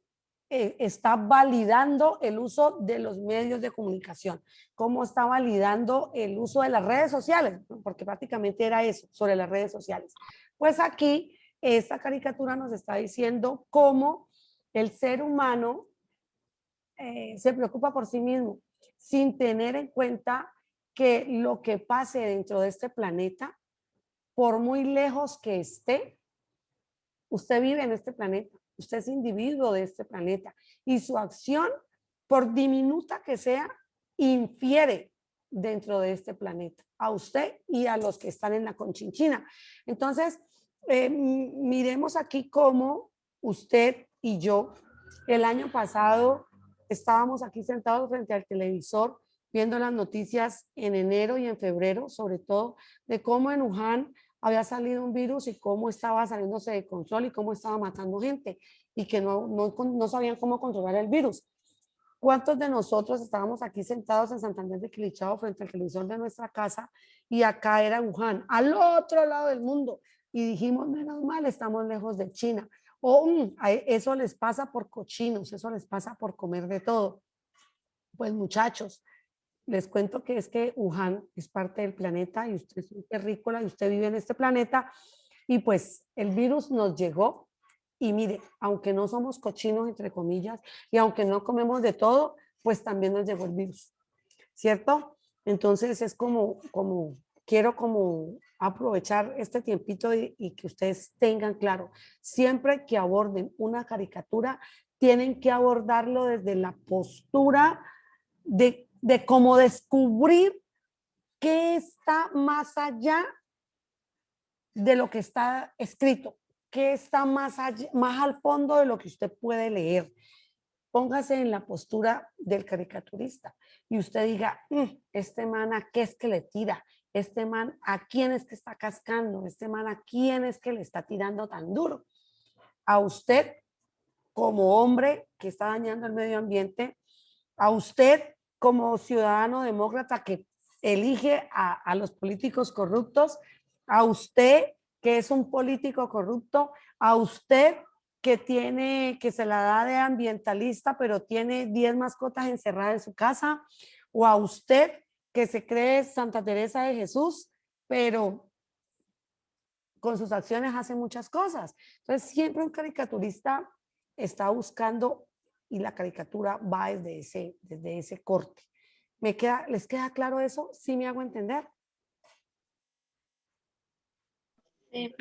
está validando el uso de los medios de comunicación, cómo está validando el uso de las redes sociales, ¿no? Porque prácticamente era eso, sobre las redes sociales. Pues aquí esta caricatura nos está diciendo cómo el ser humano se preocupa por sí mismo, sin tener en cuenta que lo que pase dentro de este planeta, por muy lejos que esté, usted vive en este planeta, usted es individuo de este planeta y su acción, por diminuta que sea, infiere dentro de este planeta, a usted y a los que están en la Conchinchina. Entonces, miremos aquí cómo usted y yo el año pasado estábamos aquí sentados frente al televisor viendo las noticias en enero y en febrero, sobre todo de cómo en Wuhan había salido un virus y cómo estaba saliéndose de control y cómo estaba matando gente y que no sabían cómo controlar el virus. ¿Cuántos de nosotros estábamos aquí sentados en Santander de Quilichao frente al televisor de nuestra casa y acá era Wuhan, al otro lado del mundo? Y dijimos, menos mal, estamos lejos de China. O eso les pasa por cochinos, eso les pasa por comer de todo. Pues muchachos, les cuento que es que Wuhan es parte del planeta y usted es un terrícola y usted vive en este planeta y pues el virus nos llegó y mire, aunque no somos cochinos entre comillas y aunque no comemos de todo, pues también nos llegó el virus, ¿cierto? Entonces es quiero como aprovechar este tiempito y que ustedes tengan claro, siempre que aborden una caricatura, tienen que abordarlo desde la postura de cómo descubrir qué está más allá de lo que está escrito, qué está más al fondo de lo que usted puede leer. Póngase en la postura del caricaturista y usted diga, este man a qué es que le tira, este man a quién es que está cascando, este man a quién es que le está tirando tan duro. A usted como hombre que está dañando el medio ambiente, a usted como ciudadano demócrata que elige a los políticos corruptos, a usted que es un político corrupto, a usted que se la da de ambientalista, pero tiene 10 mascotas encerradas en su casa, o a usted que se cree Santa Teresa de Jesús, pero con sus acciones hace muchas cosas. Entonces, siempre un caricaturista está buscando y la caricatura va desde ese corte. ¿Les queda claro eso? ¿Sí me hago entender? Sí,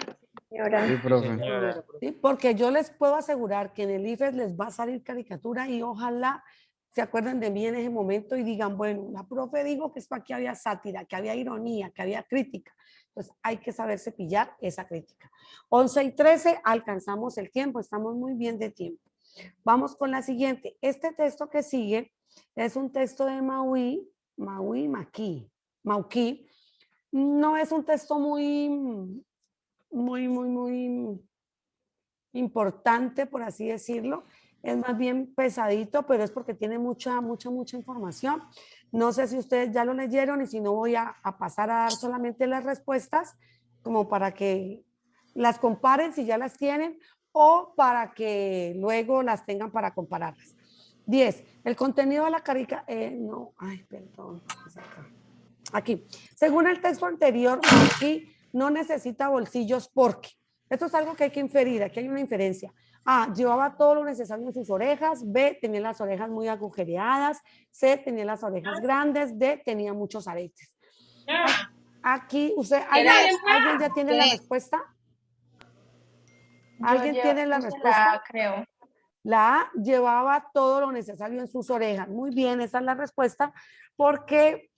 señora. Sí, profe. Señora, ¿Sí? Porque yo les puedo asegurar que en el IFES les va a salir caricatura y ojalá se acuerden de mí en ese momento y digan, bueno, la profe dijo que esto aquí había sátira, que había ironía, que había crítica. Entonces hay que saber cepillar esa crítica. 11:13, alcanzamos el tiempo, estamos muy bien de tiempo. Vamos con la siguiente. Este texto que sigue es un texto de Mauquí. No es un texto muy importante, por así decirlo. Es más bien pesadito, pero es porque tiene mucha información. No sé si ustedes ya lo leyeron y si no voy a pasar a dar solamente las respuestas como para que las comparen si ya las tienen o para que luego las tengan para compararlas. 10. El contenido de la caricatura. No, ay, perdón. Aquí. Según el texto anterior, aquí no necesita bolsillos porque. Esto es algo que hay que inferir, aquí hay una inferencia. A, llevaba todo lo necesario en sus orejas. B, tenía las orejas muy agujereadas. C, tenía las orejas grandes. D, tenía muchos aretes. Aquí, ¿alguien ya tiene la respuesta? ¿Alguien tiene la respuesta? Creo. La A, llevaba todo lo necesario en sus orejas. Muy bien, esa es la respuesta, porque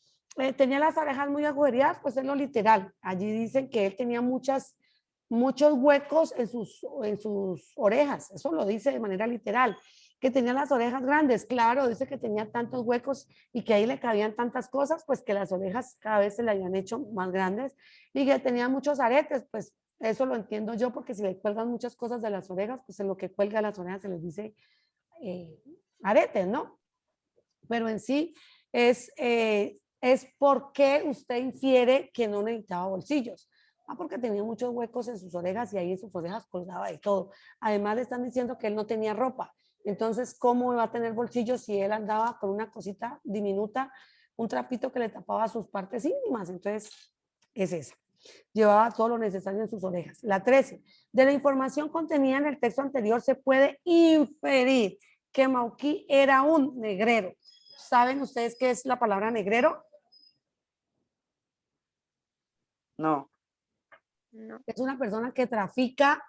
tenía las orejas muy agujereadas, pues es lo literal. Allí dicen que él tenía muchos huecos en sus orejas, eso lo dice de manera literal, que tenía las orejas grandes, claro, dice que tenía tantos huecos y que ahí le cabían tantas cosas, pues que las orejas cada vez se le habían hecho más grandes y que tenía muchos aretes, pues eso lo entiendo yo, porque si le cuelgan muchas cosas de las orejas, pues en lo que cuelga las orejas se les dice aretes, ¿no? Pero en sí es porque usted infiere que no necesitaba bolsillos. Porque tenía muchos huecos en sus orejas y ahí en sus orejas colgaba de todo. Además le están diciendo que él no tenía ropa. Entonces, ¿cómo va a tener bolsillos si él andaba con una cosita diminuta, un trapito que le tapaba sus partes íntimas? Entonces, es esa. Llevaba todo lo necesario en sus orejas. La 13. De la información contenida en el texto anterior se puede inferir que Mauquí era un negrero. ¿Saben ustedes qué es la palabra negrero? No. No. Es una persona que trafica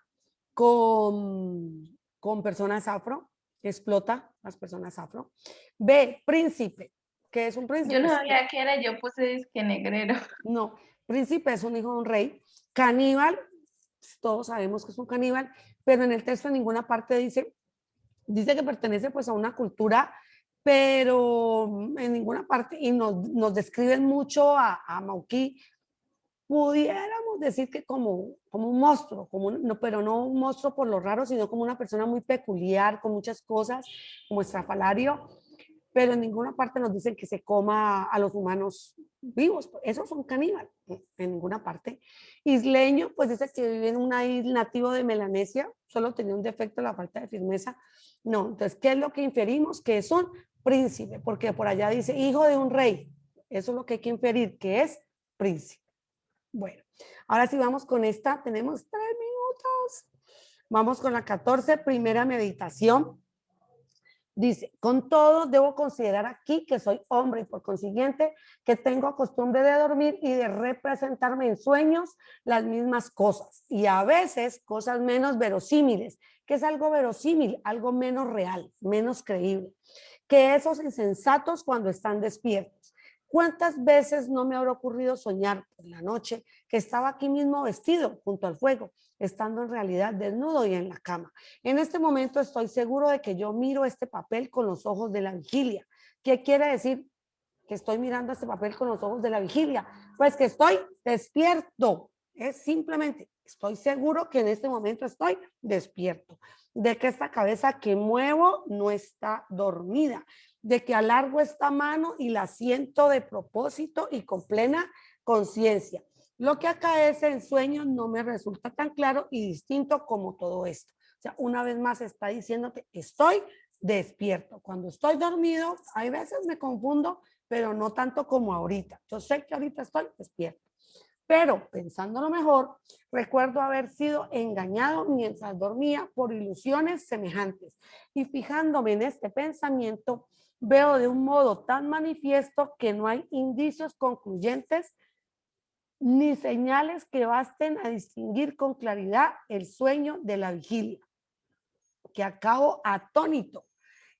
con personas afro, explota las personas afro. B, príncipe. ¿Qué es un príncipe? Yo no sabía qué era, yo puse disque negrero. No, príncipe es un hijo de un rey. Caníbal, todos sabemos que es un caníbal, pero en el texto en ninguna parte dice que pertenece pues a una cultura pero en ninguna parte, y nos describen mucho a Mauki, pudiéramos decir que como un monstruo, no, pero no un monstruo por lo raro, sino como una persona muy peculiar, con muchas cosas, como estrafalario, pero en ninguna parte nos dicen que se coma a los humanos vivos. Esos son caníbales, en ninguna parte. Isleño, pues dice que vive en una isla nativo de Melanesia, solo tenía un defecto, la falta de firmeza. No, entonces, ¿qué es lo que inferimos? Que es un príncipe, porque por allá dice hijo de un rey. Eso es lo que hay que inferir, que es príncipe. Bueno, ahora sí vamos con esta, tenemos 3 minutos. Vamos con la 14, primera meditación. Dice, con todo debo considerar aquí que soy hombre y por consiguiente que tengo costumbre de dormir y de representarme en sueños las mismas cosas y a veces cosas menos verosímiles. ¿Qué es algo verosímil? Algo menos real, menos creíble. Que esos insensatos cuando están despiertos. ¿Cuántas veces no me habrá ocurrido soñar por la noche que estaba aquí mismo vestido junto al fuego, estando en realidad desnudo y en la cama? En este momento estoy seguro de que yo miro este papel con los ojos de la vigilia. ¿Qué quiere decir que estoy mirando este papel con los ojos de la vigilia? Pues que estoy despierto. Es simplemente, estoy seguro que en este momento estoy despierto. De que esta cabeza que muevo no está dormida. De que alargo esta mano y la siento de propósito y con plena conciencia. Lo que acaece en sueños no me resulta tan claro y distinto como todo esto. O sea, una vez más está diciéndote, estoy despierto. Cuando estoy dormido, hay veces me confundo, pero no tanto como ahorita. Yo sé que ahorita estoy despierto. Pero pensándolo mejor, recuerdo haber sido engañado mientras dormía por ilusiones semejantes. Y fijándome en este pensamiento, veo de un modo tan manifiesto que no hay indicios concluyentes ni señales que basten a distinguir con claridad el sueño de la vigilia, que acabo atónito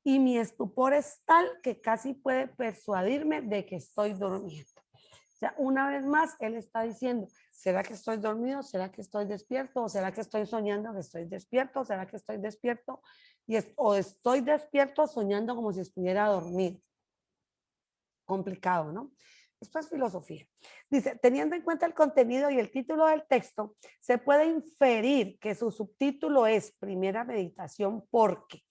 y mi estupor es tal que casi puede persuadirme de que estoy durmiendo. O sea, una vez más, él está diciendo, ¿será que estoy dormido? ¿Será que estoy despierto? ¿O será que estoy soñando que estoy despierto? ¿Será que estoy despierto? O estoy despierto soñando como si estuviera dormido. Complicado, ¿no? Esto es filosofía. Dice, teniendo en cuenta el contenido y el título del texto, se puede inferir que su subtítulo es Primera Meditación porque,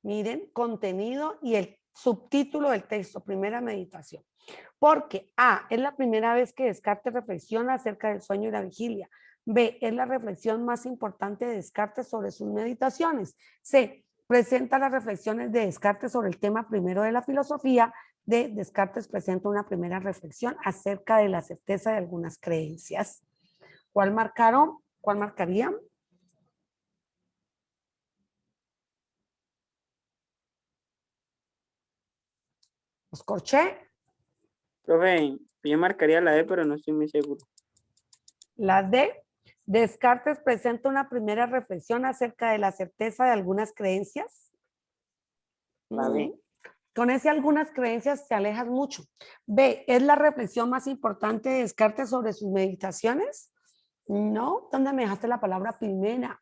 miren, contenido y el subtítulo del texto, Primera Meditación. Porque A, es la primera vez que Descartes reflexiona acerca del sueño y la vigilia. B, es la reflexión más importante de Descartes sobre sus meditaciones. C, presenta las reflexiones de Descartes sobre el tema primero de la filosofía. D, Descartes presenta una primera reflexión acerca de la certeza de algunas creencias. ¿Cuál marcaron? ¿Cuál marcarían? ¿Os corché? Profe, yo marcaría la D, pero no estoy muy seguro. La D, Descartes presenta una primera reflexión acerca de la certeza de algunas creencias. La B. Con ese algunas creencias te alejas mucho. B, ¿es la reflexión más importante de Descartes sobre sus meditaciones? No, ¿dónde me dejaste la palabra primera?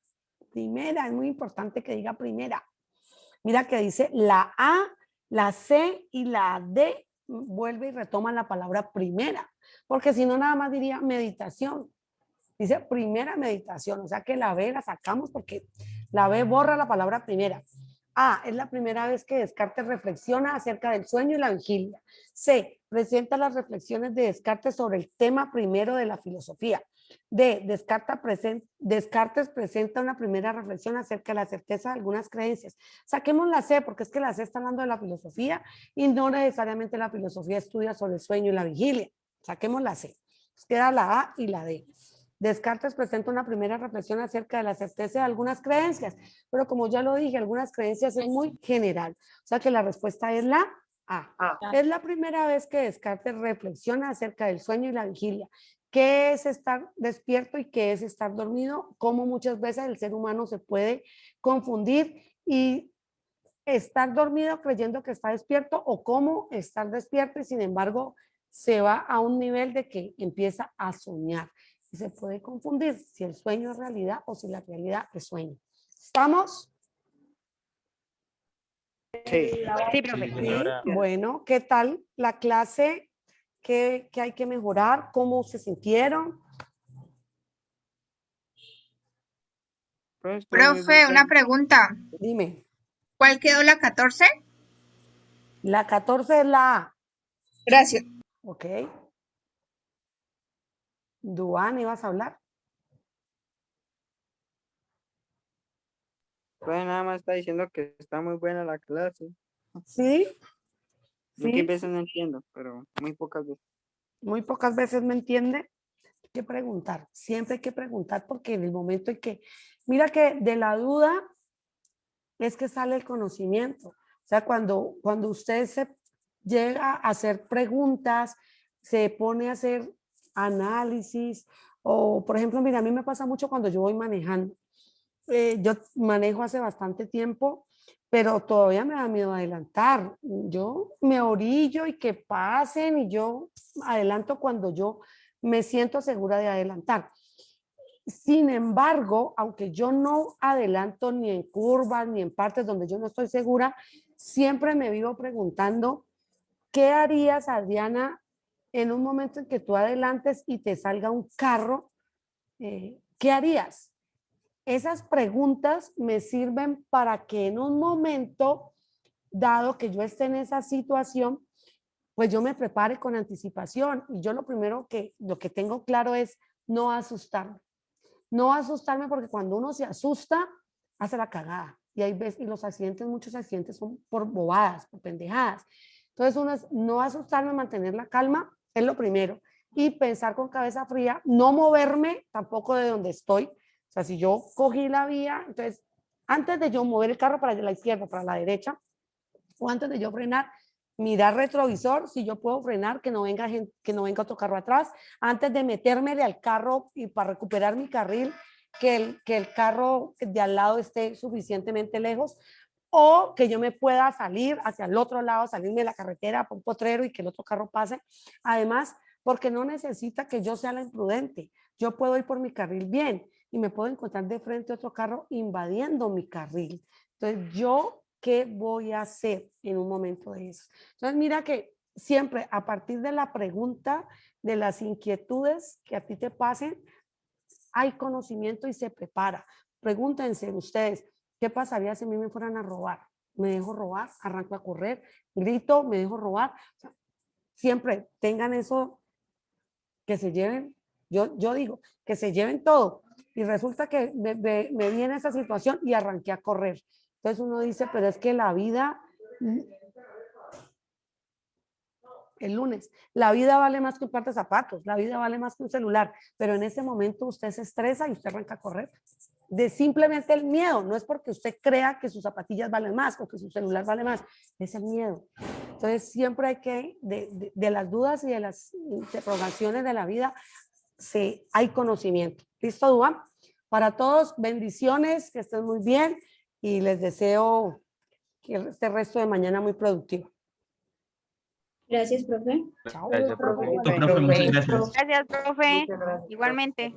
Primera, es muy importante que diga primera. Mira que dice la A, la C y la D vuelve y retoma la palabra primera, porque si no nada más diría meditación. Dice primera meditación, o sea que la B la sacamos porque la B borra la palabra primera. A, es la primera vez que Descartes reflexiona acerca del sueño y la vigilia. C, presenta las reflexiones de Descartes sobre el tema primero de la filosofía. D, Descartes presenta una primera reflexión acerca de la certeza de algunas creencias. Saquemos la C, porque es que la C está hablando de la filosofía y no necesariamente la filosofía estudia sobre el sueño y la vigilia. Saquemos la C. Nos queda la A y la D. Descartes presenta una primera reflexión acerca de la certeza de algunas creencias, pero como ya lo dije, algunas creencias es muy general. O sea que la respuesta es la A. Es la primera vez que Descartes reflexiona acerca del sueño y la vigilia. ¿Qué es estar despierto y qué es estar dormido? Cómo muchas veces el ser humano se puede confundir y estar dormido creyendo que está despierto o cómo estar despierto y sin embargo se va a un nivel de que empieza a soñar. Y se puede confundir si el sueño es realidad o si la realidad es sueño. ¿Estamos? Sí. Sí, profe. Sí, señora. bueno, ¿qué tal la clase? ¿Qué hay que mejorar? ¿Cómo se sintieron? Profe, estuvo muy Profe, una bueno. pregunta. Dime, ¿Cuál quedó la 14? la 14 es la A, Gracias. ¿ok? Duan, ¿ibas a hablar? Profe, nada más está diciendo que está muy buena la clase. Sí, Muchas sí, veces no entiendo, pero muy pocas veces. muy pocas veces me entiende. Hay que preguntar, siempre hay que preguntar porque en el momento en que, mira que de la duda es que sale el conocimiento. O sea, cuando usted se llega a hacer preguntas, se pone a hacer análisis, o por ejemplo, mira, a mí me pasa mucho cuando yo voy manejando. Yo manejo hace bastante tiempo, pero todavía me da miedo adelantar. Yo me orillo y que pasen y yo adelanto cuando yo me siento segura de adelantar. Sin embargo, aunque yo no adelanto ni en curvas ni en partes donde yo no estoy segura, siempre me vivo preguntando, ¿qué harías, Adriana, en un momento en que tú adelantes y te salga un carro? ¿Qué harías? Esas preguntas me sirven para que en un momento dado que yo esté en esa situación, pues yo me prepare con anticipación. Y yo lo que tengo claro es no asustarme. No asustarme porque cuando uno se asusta, hace la cagada. Y hay veces, y los accidentes, muchos accidentes son por bobadas, por pendejadas. Entonces, uno es no asustarme, mantener la calma, es lo primero. Y pensar con cabeza fría, no moverme tampoco de donde estoy. O sea, si yo cogí la vía, entonces, antes de yo mover el carro para la izquierda, para la derecha, o antes de yo frenar, mirar retrovisor, si yo puedo frenar, que no venga gente, que no venga otro carro atrás, antes de metérmele al carro y para recuperar mi carril, que el carro de al lado esté suficientemente lejos, o que yo me pueda salir hacia el otro lado, salirme de la carretera por un potrero y que el otro carro pase. Además, porque no necesita que yo sea la imprudente. Yo puedo ir por mi carril bien y me puedo encontrar de frente otro carro invadiendo mi carril. Entonces, yo, ¿qué voy a hacer en un momento de eso? Entonces, mira que siempre a partir de la pregunta, de las inquietudes que a ti te pasen, hay conocimiento y se prepara. Pregúntense ustedes, ¿qué pasaría si a mí me fueran a robar? ¿Me dejo robar? ¿Arranco a correr? ¿Grito? ¿Me dejo robar? O sea, siempre tengan eso, que se lleven, yo digo, que se lleven todo. Y resulta que me viene esa situación y arranqué a correr. Entonces uno dice, pero es que la vida, el lunes, la vida vale más que un par de zapatos, la vida vale más que un celular, pero en ese momento usted se estresa y usted arranca a correr. De simplemente el miedo, no es porque usted crea que sus zapatillas valen más o que su celular vale más, es el miedo. Entonces siempre hay que, de las dudas y de las interrogaciones de la vida, hay conocimiento. ¿Listo, Duan? Para todos, bendiciones, que estén muy bien y les deseo que este resto de mañana muy productivo. Gracias, profe. Chao. Gracias, profe. Profe. Profe, muchas gracias. Gracias, profe. Muchas gracias. Igualmente.